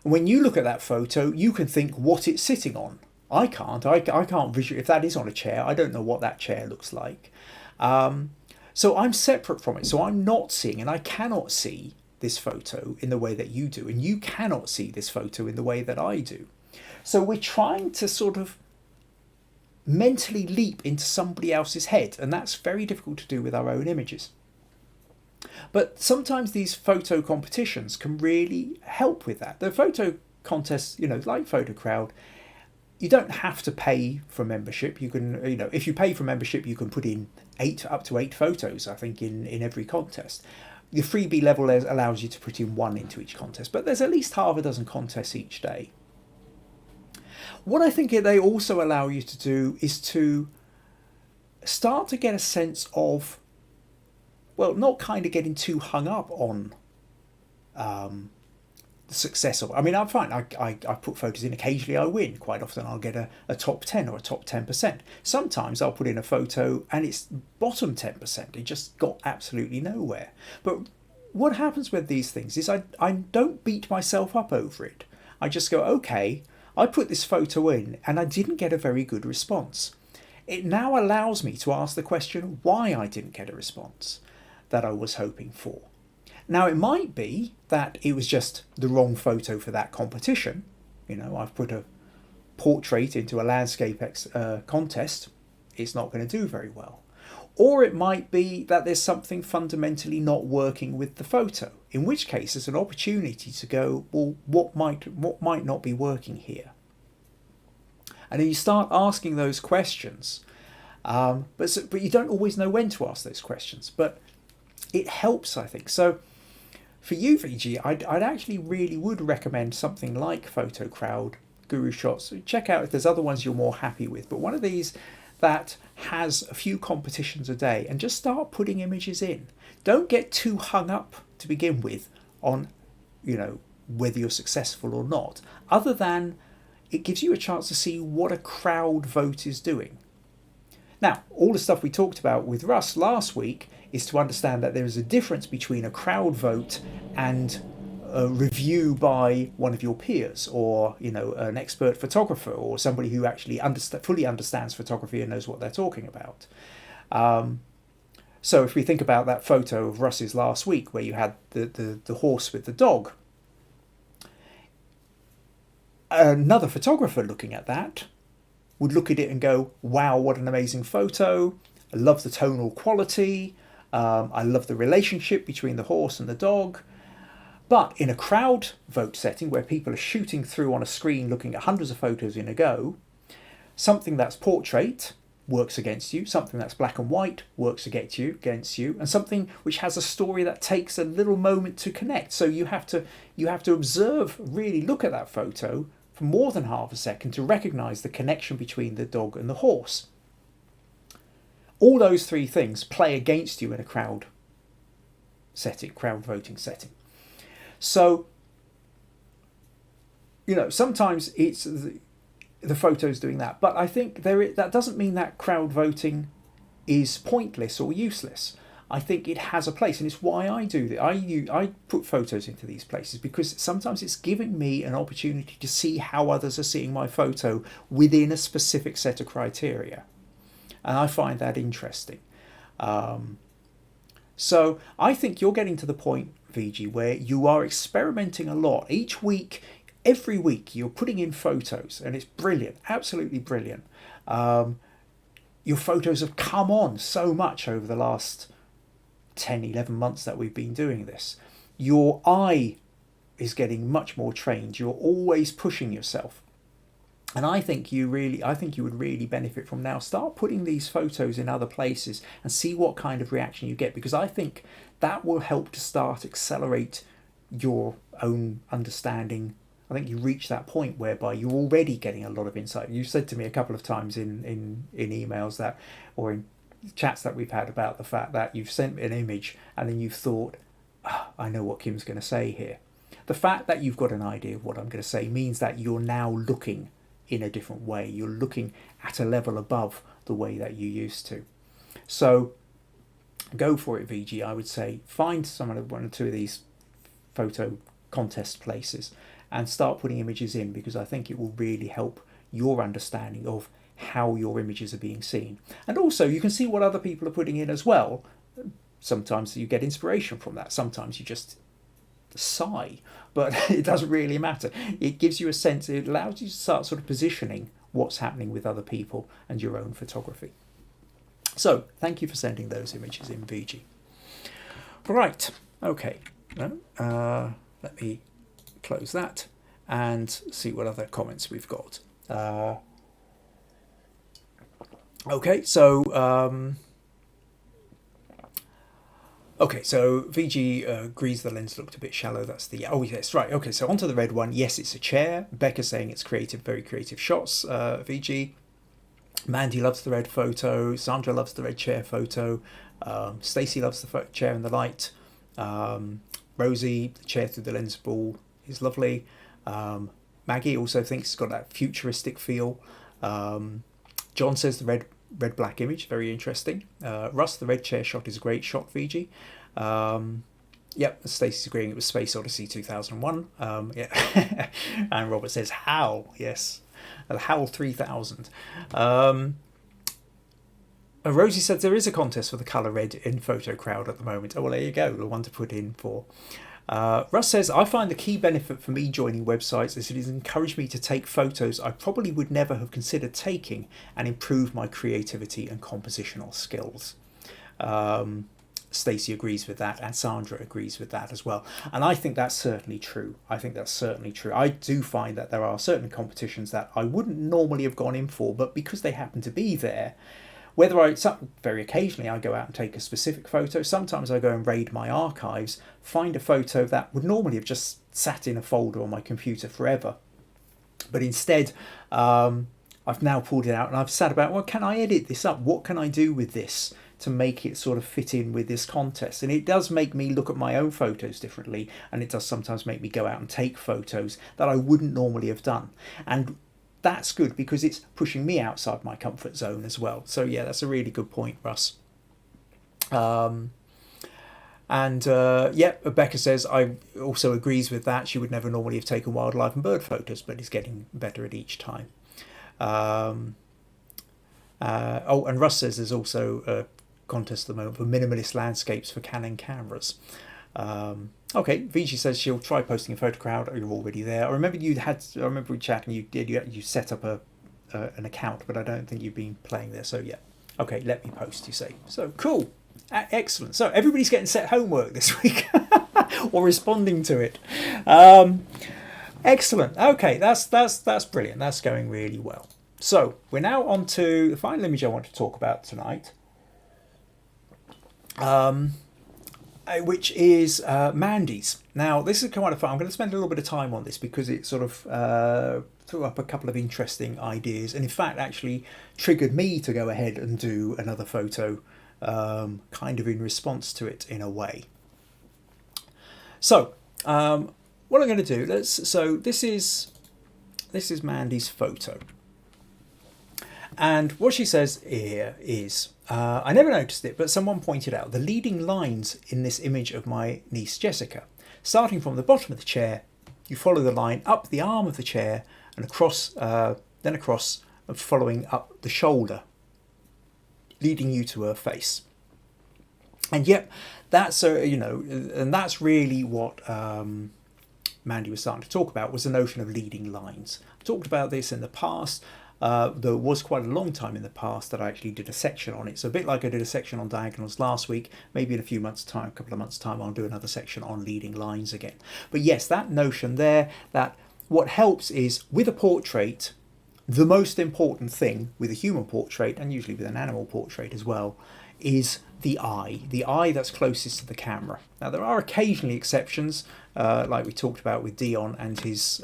And when you look at that photo, you can think what it's sitting on. I can't. I can't visualize. If that is on a chair, I don't know what that chair looks like. So I'm separate from it. So I'm not seeing, and I cannot see this photo in the way that you do, and you cannot see this photo in the way that I do. So we're trying to sort of mentally leap into somebody else's head, and that's very difficult to do with our own images. But sometimes these photo competitions can really help with that. The photo contests, like Photo Crowd, you don't have to pay for membership. You can, if you pay for membership, you can put in up to 8 photos, I think, in every contest. The freebie level allows you to put in 1 into each contest, but there's at least half a dozen contests each day. What I think they also allow you to do is to start to get a sense of, well, not kind of getting too hung up on the success of. I mean, I'm fine. I put photos in. Occasionally I win. Quite often I'll get a top 10 or a top 10%. Sometimes I'll put in a photo and it's bottom 10%. It just got absolutely nowhere. But what happens with these things is I don't beat myself up over it. I just go, okay, I put this photo in and I didn't get a very good response. It now allows me to ask the question why I didn't get a response that I was hoping for. Now, it might be that it was just the wrong photo for that competition. I've put a portrait into a landscape contest. It's not going to do very well. Or it might be that there's something fundamentally not working with the photo, in which case it's an opportunity to go, well, what might not be working here? And then you start asking those questions, but you don't always know when to ask those questions. But it helps, I think. So for you, VG, I'd actually really would recommend something like Photo Crowd, Guru Shots. Check out if there's other ones you're more happy with. But one of these that has a few competitions a day, and just start putting images in. Don't get too hung up to begin with on, whether you're successful or not, other than it gives you a chance to see what a crowd vote is doing. Now, all the stuff we talked about with Russ last week is to understand that there is a difference between a crowd vote and a review by one of your peers, or an expert photographer, or somebody who actually fully understands photography and knows what they're talking about. So if we think about that photo of Russ's last week where you had the horse with the dog, another photographer looking at that would look at it and go, wow, what an amazing photo. I love the tonal quality. I love the relationship between the horse and the dog. But in a crowd vote setting where people are shooting through on a screen looking at hundreds of photos in a go, something that's portrait works against you, something that's black and white works against you, and something which has a story that takes a little moment to connect. So you have to observe, really look at that photo for more than half a second to recognise the connection between the dog and the horse. All those 3 things play against you in a crowd voting setting. So, sometimes it's the photos doing that, but I think that doesn't mean that crowd voting is pointless or useless. I think it has a place, and it's why I do that. I put photos into these places because sometimes it's giving me an opportunity to see how others are seeing my photo within a specific set of criteria, and I find that interesting. So I think you're getting to the point, VG, where you are experimenting a lot. Each week, every week, you're putting in photos, and it's brilliant, absolutely brilliant. Your photos have come on so much over the last 10, 11 months that we've been doing this. your eye is getting much more trained. You're always pushing yourself. And I think you would really benefit from now. Start putting these photos in other places and see what kind of reaction you get, because I think that will help to start accelerate your own understanding. I think you reach that point whereby you're already getting a lot of insight. You said to me a couple of times in emails that, or in chats that we've had, about the fact that you've sent me an image and then you've thought, I know what Kim's going to say here. The fact that you've got an idea of what I'm going to say means that you're now looking in a different way. You're looking at a level above the way that you used to. So go for it, VG. I would say find one or two of these photo contest places and start putting images in, because I think it will really help your understanding of how your images are being seen. And also you can see what other people are putting in as well. Sometimes you get inspiration from that. Sometimes you just sigh, but it doesn't really matter. It gives you a sense, it allows you to start sort of positioning what's happening with other people and your own photography. So thank you for sending those images in, VG. Right, okay, let me close that and see what other comments we've got. Okay, so VG agrees the lens looked a bit shallow. That's the, oh yes, right. Okay, so onto the red one. Yes, it's a chair. Becca's saying it's creative, very creative shots. VG. Mandy loves the red photo. Sandra loves the red chair photo. Stacey loves the chair in the light. Rosie, the chair through the lens ball is lovely. Maggie also thinks it's got that futuristic feel. John says the red black image, very interesting. Russ, the red chair shot is a great shot, VG. Yep, Stacey's agreeing it was Space Odyssey 2001. Yeah. And Robert says HAL, yes, HAL 3000. Rosie says there is a contest for the colour red in Photo Crowd at the moment. Oh, well, there you go, the one to put in for. Russ says, I find the key benefit for me joining websites is it has encouraged me to take photos I probably would never have considered taking and improve my creativity and compositional skills. Stacey agrees with that, and Sandra agrees with that as well. And I think that's certainly true. I do find that there are certain competitions that I wouldn't normally have gone in for, but because they happen to be there, very occasionally I go out and take a specific photo. Sometimes I go and raid my archives, find a photo that would normally have just sat in a folder on my computer forever. But instead, I've now pulled it out and I've sat about, well, can I edit this up? What can I do with this to make it sort of fit in with this contest? And it does make me look at my own photos differently, and it does sometimes make me go out and take photos that I wouldn't normally have done. And that's good because it's pushing me outside my comfort zone as well. So yeah, that's a really good point, Russ. Yeah, Becca says I also agrees with that. She would never normally have taken wildlife and bird photos, but is getting better at each time. And Russ says there's also a contest at the moment for minimalist landscapes for Canon cameras. Okay, VG says she'll try posting a photo crowd. You're already there. I remember we chatting. You set up an account, but I don't think you've been playing there. So yeah, okay, let me post. You say so cool, excellent. So everybody's getting set homework this week, or responding to it. Excellent. Okay, that's brilliant. That's going really well. So we're now on to the final image I want to talk about tonight. Which is Mandy's. Now, this is kind of fun. I'm going to spend a little bit of time on this because it sort of threw up a couple of interesting ideas, and in fact actually triggered me to go ahead and do another photo kind of in response to it in a way. So what I'm going to do, this is Mandy's photo. And what she says here is, I never noticed it, but someone pointed out the leading lines in this image of my niece Jessica. Starting from the bottom of the chair, you follow the line up the arm of the chair and across, then across, and following up the shoulder, leading you to her face. And yep, that's and that's really what Mandy was starting to talk about, was the notion of leading lines. I've talked about this in the past. though it was quite a long time in the past that I actually did a section on it. So a bit like I did a section on diagonals last week, maybe in a few months' time, a couple of months' time, I'll do another section on leading lines again. But yes, that notion there, that what helps is with a portrait, the most important thing with a human portrait, and usually with an animal portrait as well, is the eye that's closest to the camera. Now there are occasionally exceptions, like we talked about with Dion and his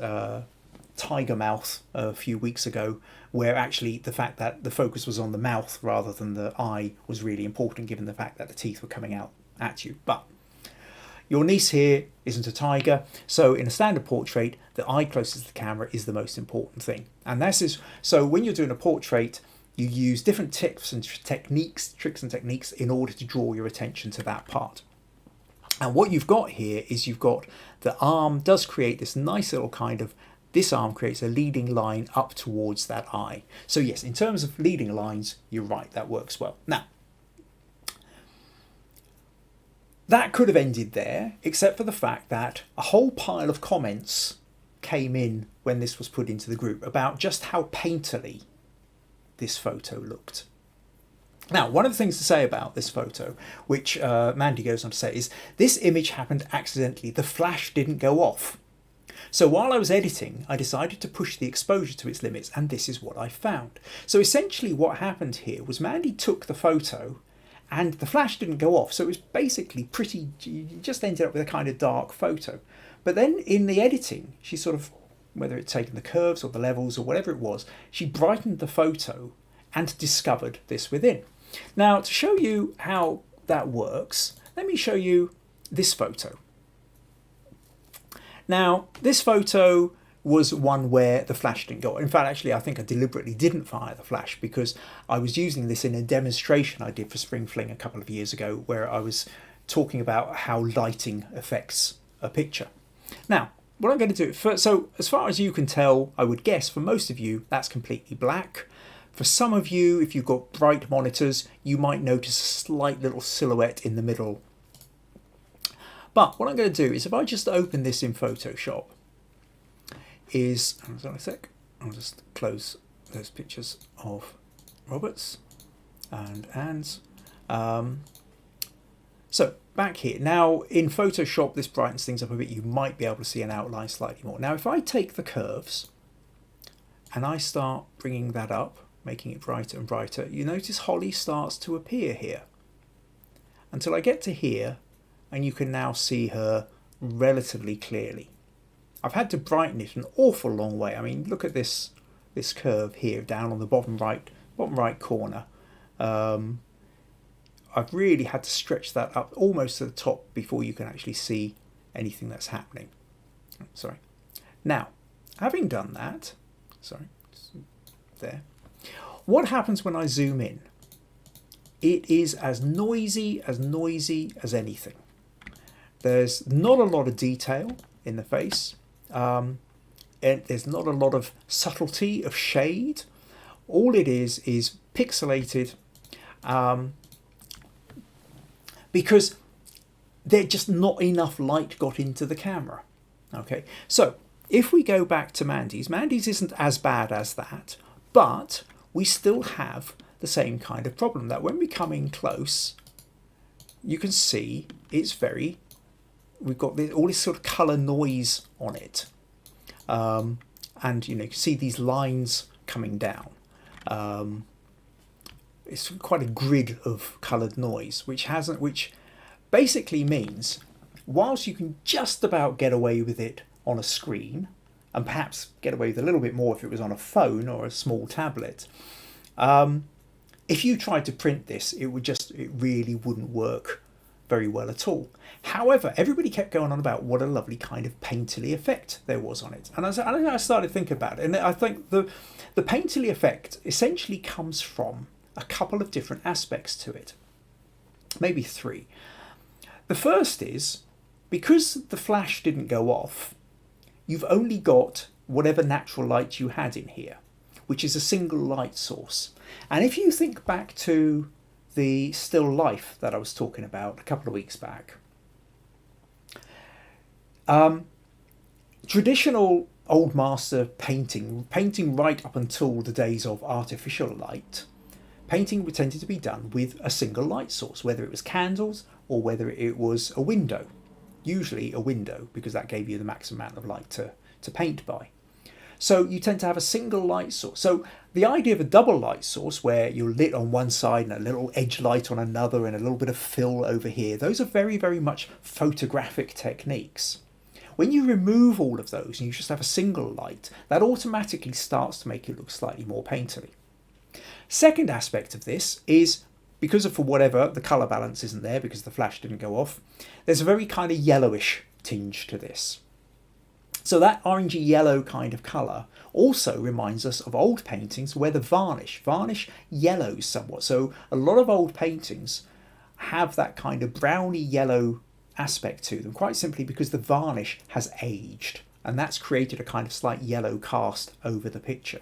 tiger mouth a few weeks ago, where actually the fact that the focus was on the mouth rather than the eye was really important, given the fact that the teeth were coming out at you. But your niece here isn't a tiger, so in a standard portrait, the eye closest to the camera is the most important thing. And this is, so when you're doing a portrait, you use different tricks and techniques in order to draw your attention to that part. And what you've got here is you've got the arm does create this nice little kind of, this arm creates a leading line up towards that eye. So yes, in terms of leading lines, you're right, that works well. Now, that could have ended there, except for the fact that a whole pile of comments came in when this was put into the group about just how painterly this photo looked. Now, one of the things to say about this photo, which Mandy goes on to say, is this image happened accidentally. The flash didn't go off. So while I was editing, I decided to push the exposure to its limits, and this is what I found. So essentially what happened here was Mandy took the photo and the flash didn't go off. So it was basically pretty, you just ended up with a kind of dark photo. But then in the editing, she sort of, whether it's taken the curves or the levels or whatever it was, she brightened the photo and discovered this within. Now, to show you how that works, let me show you this photo. Now, this photo was one where the flash didn't go. In fact, actually, I think I deliberately didn't fire the flash because I was using this in a demonstration I did for Spring Fling a couple of years ago, where I was talking about how lighting affects a picture. Now, what I'm going to do first, so as far as you can tell, I would guess for most of you, that's completely black. For some of you, if you've got bright monitors, you might notice a slight little silhouette in the middle. But what I'm going to do is if I just open this in Photoshop, hold on a sec, I'll just close those pictures of Roberts and Anne's. So back here, now in Photoshop this brightens things up a bit, you might be able to see an outline slightly more. Now if I take the curves and I start bringing that up, making it brighter and brighter, you notice Holly starts to appear here until I get to here, and you can now see her relatively clearly. I've had to brighten it an awful long way. I mean, look at this curve here down on the bottom right corner. I've really had to stretch that up almost to the top before you can actually see anything that's happening. Sorry. Now, having done that, there. What happens when I zoom in? It is as noisy as anything. There's not a lot of detail in the face. And there's not a lot of subtlety of shade. All it is pixelated, because there's just not enough light got into the camera. Okay, so if we go back to Mandy's isn't as bad as that, but we still have the same kind of problem that when we come in close, you can see it's we've got all this sort of colour noise on it. And you can see these lines coming down. It's quite a grid of coloured noise, which basically means whilst you can just about get away with it on a screen, and perhaps get away with a little bit more if it was on a phone or a small tablet, if you tried to print this, it really wouldn't work very well at all. However, everybody kept going on about what a lovely kind of painterly effect there was on it. And I started thinking about it, and I think the painterly effect essentially comes from a couple of different aspects to it. Maybe three. The first is, because the flash didn't go off, you've only got whatever natural light you had in here, which is a single light source. And if you think back to the still life that I was talking about a couple of weeks back, traditional old master painting right up until the days of artificial light, painting tended to be done with a single light source, whether it was candles or whether it was a window. Usually a window, because that gave you the maximum amount of light to paint by. So you tend to have a single light source. So the idea of a double light source, where you're lit on one side and a little edge light on another and a little bit of fill over here, those are very, very much photographic techniques. When you remove all of those and you just have a single light, that automatically starts to make it look slightly more painterly. Second aspect of this is, because of, for whatever, the colour balance isn't there because the flash didn't go off, there's a very kind of yellowish tinge to this. So that orangey yellow kind of colour also reminds us of old paintings where the varnish yellows somewhat. So a lot of old paintings have that kind of browny yellow aspect to them, quite simply because the varnish has aged, and that's created a kind of slight yellow cast over the picture.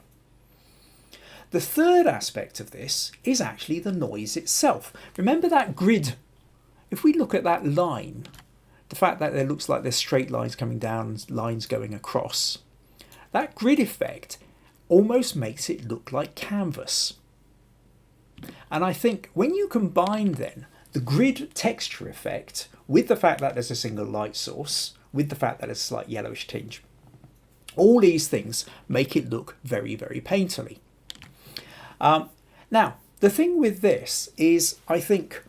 The third aspect of this is actually the noise itself. Remember that grid? If we look at that line, the fact that there looks like there's straight lines coming down and lines going across, that grid effect almost makes it look like canvas. And I think when you combine then the grid texture effect with the fact that there's a single light source, with the fact that there's a slight yellowish tinge, all these things make it look very, very painterly. Now, the thing with this is, I think,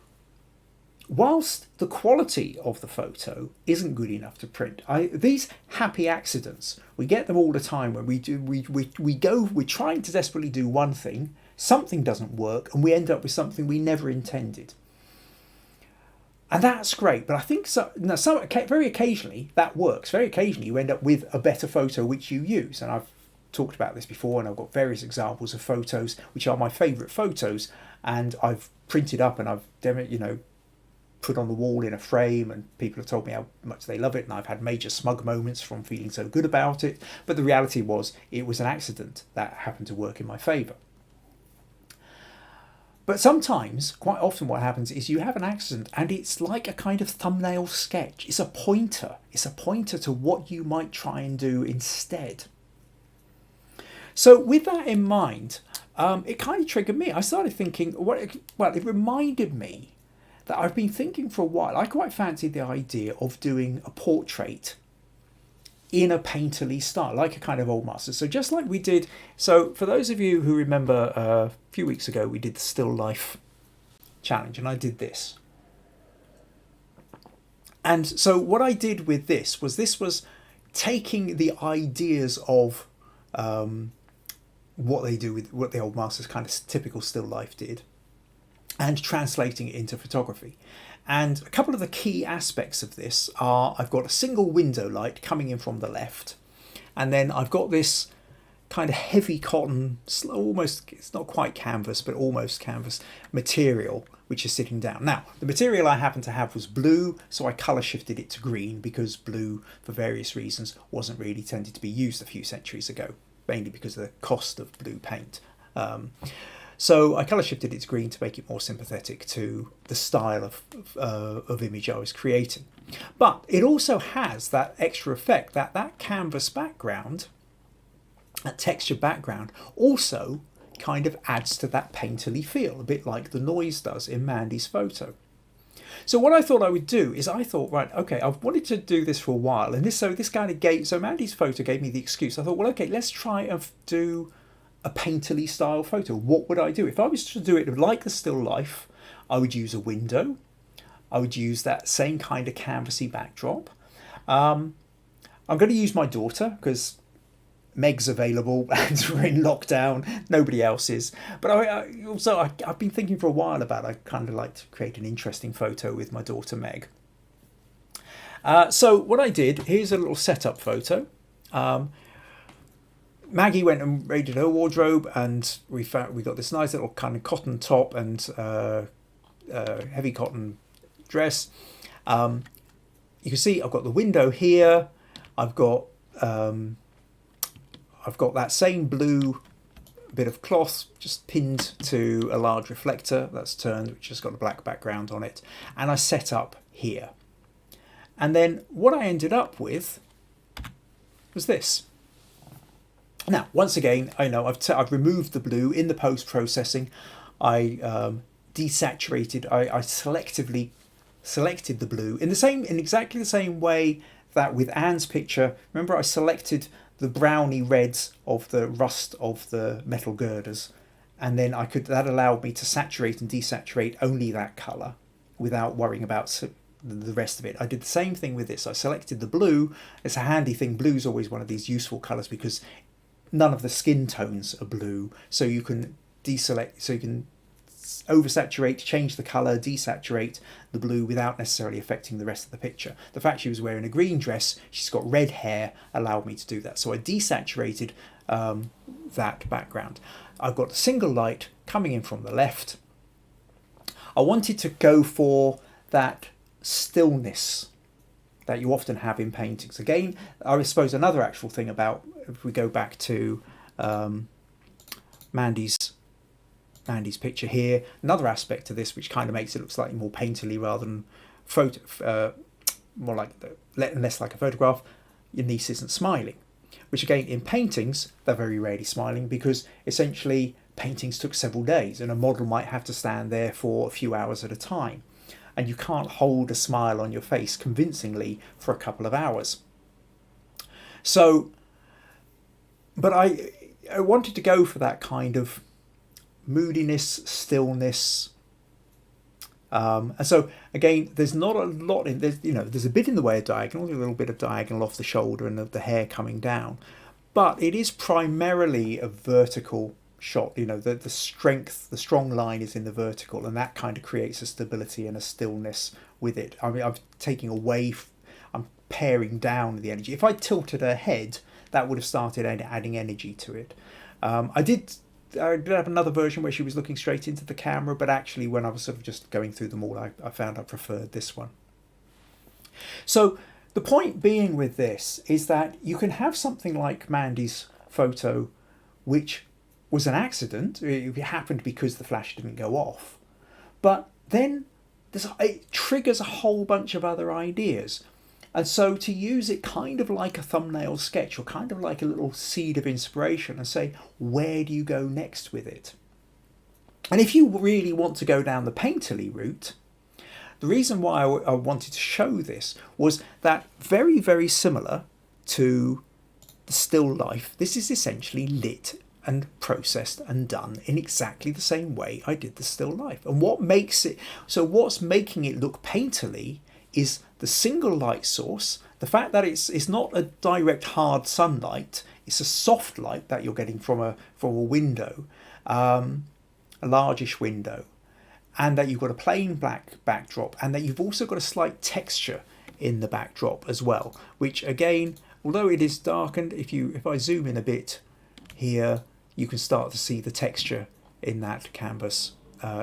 whilst the quality of the photo isn't good enough to print, these happy accidents, we get them all the time when we're trying to desperately do one thing, something doesn't work, and we end up with something we never intended. And that's great, but I think very occasionally that works. Very occasionally you end up with a better photo which you use, and I've talked about this before, and I've got various examples of photos which are my favourite photos, and I've printed up and I've put on the wall in a frame, and people have told me how much they love it, and I've had major smug moments from feeling so good about it. But the reality was, it was an accident that happened to work in my favour. But sometimes, quite often, what happens is you have an accident and it's like a kind of thumbnail sketch. It's a pointer. It's a pointer to what you might try and do instead. So with that in mind, it kind of triggered me. I started thinking, it reminded me that I've been thinking for a while. I quite fancied the idea of doing a portrait in a painterly style, like a kind of old master. So just like we did, so for those of you who remember a few weeks ago, we did the still life challenge, and I did this. And so what I did with this was taking the ideas of what they do with what the old masters kind of typical still life did, and translating it into photography. And a couple of the key aspects of this are, I've got a single window light coming in from the left, and then I've got this kind of heavy cotton, almost, it's not quite canvas, but almost canvas material, which is sitting down. Now, the material I happened to have was blue, so I colour shifted it to green, because blue, for various reasons, wasn't really tended to be used a few centuries ago, mainly because of the cost of blue paint. So I colour shifted it to green to make it more sympathetic to the style of image I was creating. But it also has that extra effect that canvas background, that texture background, also kind of adds to that painterly feel, a bit like the noise does in Mandy's photo. So what I thought I would do is I thought, right, okay, I've wanted to do this for a while, and so Mandy's photo gave me the excuse. I thought, well, okay, let's try and do a painterly style photo. What would I do? If I was to do it like the still life, I would use a window. I would use that same kind of canvassy backdrop. I'm going to use my daughter because Meg's available and we're in lockdown. Nobody else is. But I've been thinking for a while about, I kind of like to create an interesting photo with my daughter Meg. So what I did, here's a little setup photo. Maggie went and raided her wardrobe, and we got this nice little kind of cotton top and heavy cotton dress. You can see I've got the window here. I've got that same blue bit of cloth just pinned to a large reflector that's turned, which has got a black background on it, and I set up here. And then what I ended up with was this. Now, once again, I know I've removed the blue in the post-processing. I desaturated, I selectively selected the blue in exactly the same way that with Anne's picture. Remember, I selected the browny reds of the rust of the metal girders, and then that allowed me to saturate and desaturate only that colour without worrying about the rest of it. I did the same thing with this. I selected the blue. It's a handy thing. Blue's always one of these useful colours because none of the skin tones are blue, so you can deselect, so you can oversaturate, change the colour, desaturate the blue without necessarily affecting the rest of the picture. The fact she was wearing a green dress, she's got red hair, allowed me to do that. So I desaturated that background. I've got a single light coming in from the left. I wanted to go for that stillness that you often have in paintings. Again, I suppose another actual thing about, if we go back to Mandy's picture here, another aspect to this which kind of makes it look slightly more painterly rather than more like less like a photograph. Your niece isn't smiling, which again in paintings they're very rarely smiling because essentially paintings took several days and a model might have to stand there for a few hours at a time, and you can't hold a smile on your face convincingly for a couple of hours. So, but I wanted to go for that kind of moodiness, stillness, and so again, there's not a lot in there's there's a bit in the way of diagonal, a little bit of diagonal off the shoulder and of the hair coming down, but it is primarily a vertical shot. The strength, the strong line is in the vertical, and that kind of creates a stability and a stillness with it. I mean, I'm paring down the energy. If I tilted her head, that would have started adding energy to it. I did have another version where she was looking straight into the camera, but actually when I was sort of just going through them all, I found I preferred this one. So the point being with this is that you can have something like Mandy's photo, which was an accident. It happened because the flash didn't go off. But then it triggers a whole bunch of other ideas. And so to use it kind of like a thumbnail sketch or kind of like a little seed of inspiration and say, where do you go next with it? And if you really want to go down the painterly route, the reason why I wanted to show this was that very, very similar to the still life, this is essentially lit and processed and done in exactly the same way I did the still life. And what's making it look painterly is the single light source, the fact that it's not a direct hard sunlight, it's a soft light that you're getting from a window, a largish window, and that you've got a plain black backdrop, and that you've also got a slight texture in the backdrop as well, which again, although it is darkened, if I zoom in a bit here, you can start to see the texture in that canvas,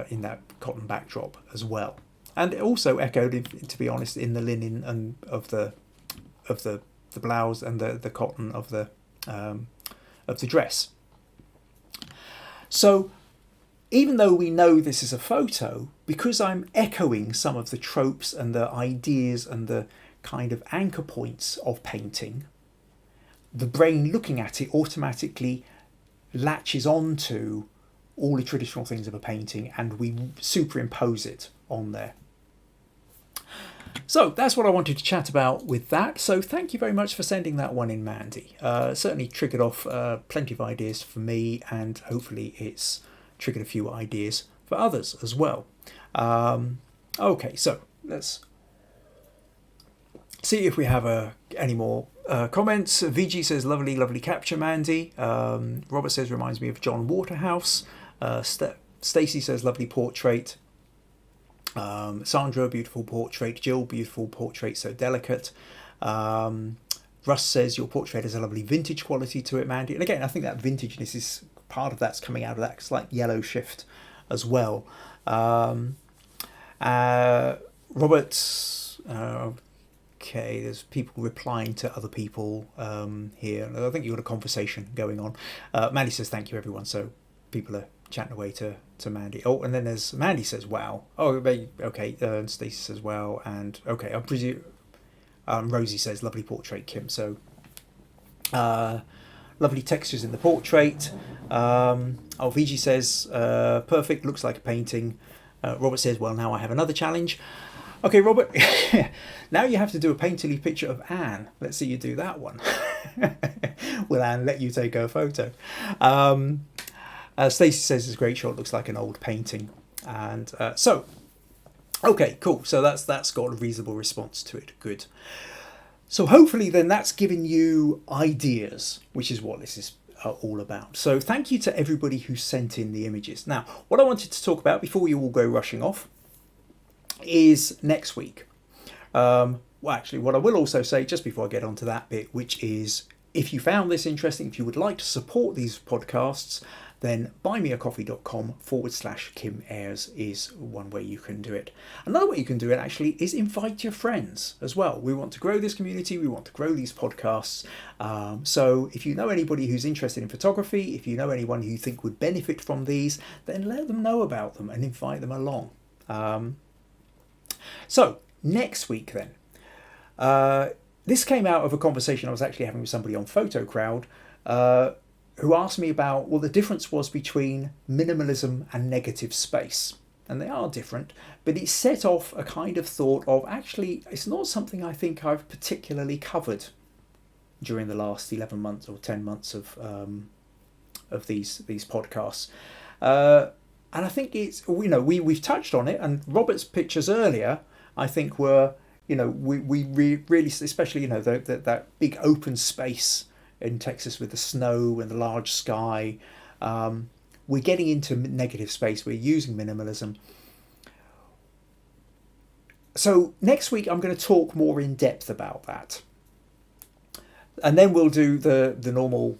in that cotton backdrop as well. And also echoed, to be honest, in the linen and of the blouse and the cotton of the dress. So even though we know this is a photo, because I'm echoing some of the tropes and the ideas and the kind of anchor points of painting, the brain looking at it automatically latches onto all the traditional things of a painting, and we superimpose it on there. So that's what I wanted to chat about with that. So thank you very much for sending that one in, Mandy. Certainly triggered off plenty of ideas for me, and hopefully it's triggered a few ideas for others as well. Okay, so let's see if we have any more comments. VG says, lovely capture, Mandy. Robert says, reminds me of John Waterhouse. Stacey says, lovely portrait. Sandra, beautiful portrait. Jill, beautiful portrait, so delicate. Russ says, your portrait has a lovely vintage quality to it, Mandy. And again, I think that vintageness is part of that's coming out of that slight yellow shift as well. Robert, okay, there's people replying to other people here. I think you've got a conversation going on. Mandy says, thank you, everyone. So people are chatting away to Mandy. Oh, and then there's Mandy says, wow. Oh, okay. And Stacey says, wow. And okay, I presume Rosie says, lovely portrait, Kim. So Lovely textures in the portrait. VG says, perfect, looks like a painting. Robert says, well, now I have another challenge. Okay, Robert, now you have to do a painterly picture of Anne. Let's see you do that one. Will Anne let you take her photo? Stacey says it's a great shot, looks like an old painting. And okay, cool. So that's got a reasonable response to it. Good. So hopefully then that's given you ideas, which is what this is all about. So thank you to everybody who sent in the images. Now, what I wanted to talk about before you all go rushing off is next week. Well, actually, what I will also say just before I get onto that bit, which is if you found this interesting, if you would like to support these podcasts, then buymeacoffee.com/Kim Ayres is one way you can do it. Another way you can do it actually is invite your friends as well. We want to grow this community. We want to grow these podcasts. So if you know anybody who's interested in photography, if you know anyone who you think would benefit from these, then let them know about them and invite them along. So next week then, this came out of a conversation I was actually having with somebody on PhotoCrowd, who asked me about what the difference was between minimalism and negative space. And they are different, but it set off a kind of thought of actually, it's not something I think I've particularly covered during the last 11 months or 10 months of these podcasts. And I think it's, we've touched on it, and Robert's pictures earlier, I think were, we really, especially, that big open space in Texas with the snow and the large sky. We're getting into negative space. We're using minimalism. So next week, I'm going to talk more in depth about that. And then we'll do the normal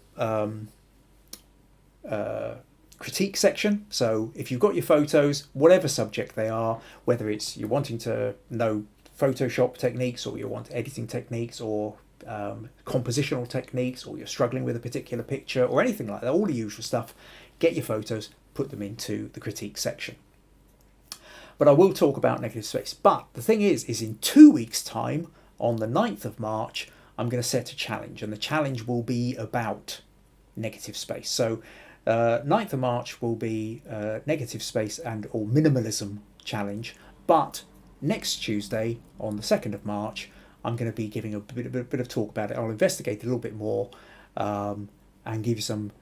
critique section. So if you've got your photos, whatever subject they are, whether it's you're wanting to know Photoshop techniques, or you want editing techniques, or compositional techniques, or you're struggling with a particular picture or anything like that, all the usual stuff, get your photos, put them into the critique section. But I will talk about negative space. But the thing is in 2 weeks' time, on the 9th of March, I'm going to set a challenge, and the challenge will be about negative space. So 9th of March will be negative space or minimalism challenge. But next Tuesday, on the 2nd of March, I'm going to be giving a bit of talk about it. I'll investigate a little bit more and give you some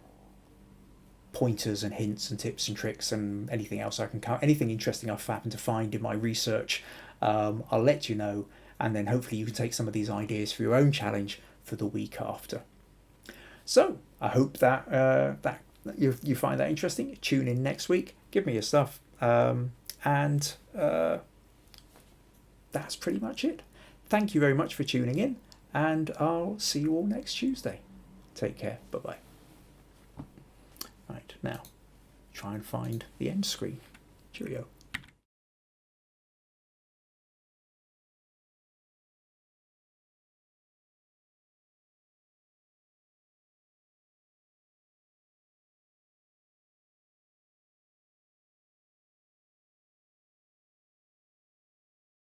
pointers and hints and tips and tricks and anything else anything interesting I've happened to find in my research. I'll let you know, and then hopefully you can take some of these ideas for your own challenge for the week after. So I hope that you find that interesting. Tune in next week. Give me your stuff, and that's pretty much it. Thank you very much for tuning in, and I'll see you all next Tuesday. Take care. Bye-bye. Right, now, try and find the end screen. Cheerio.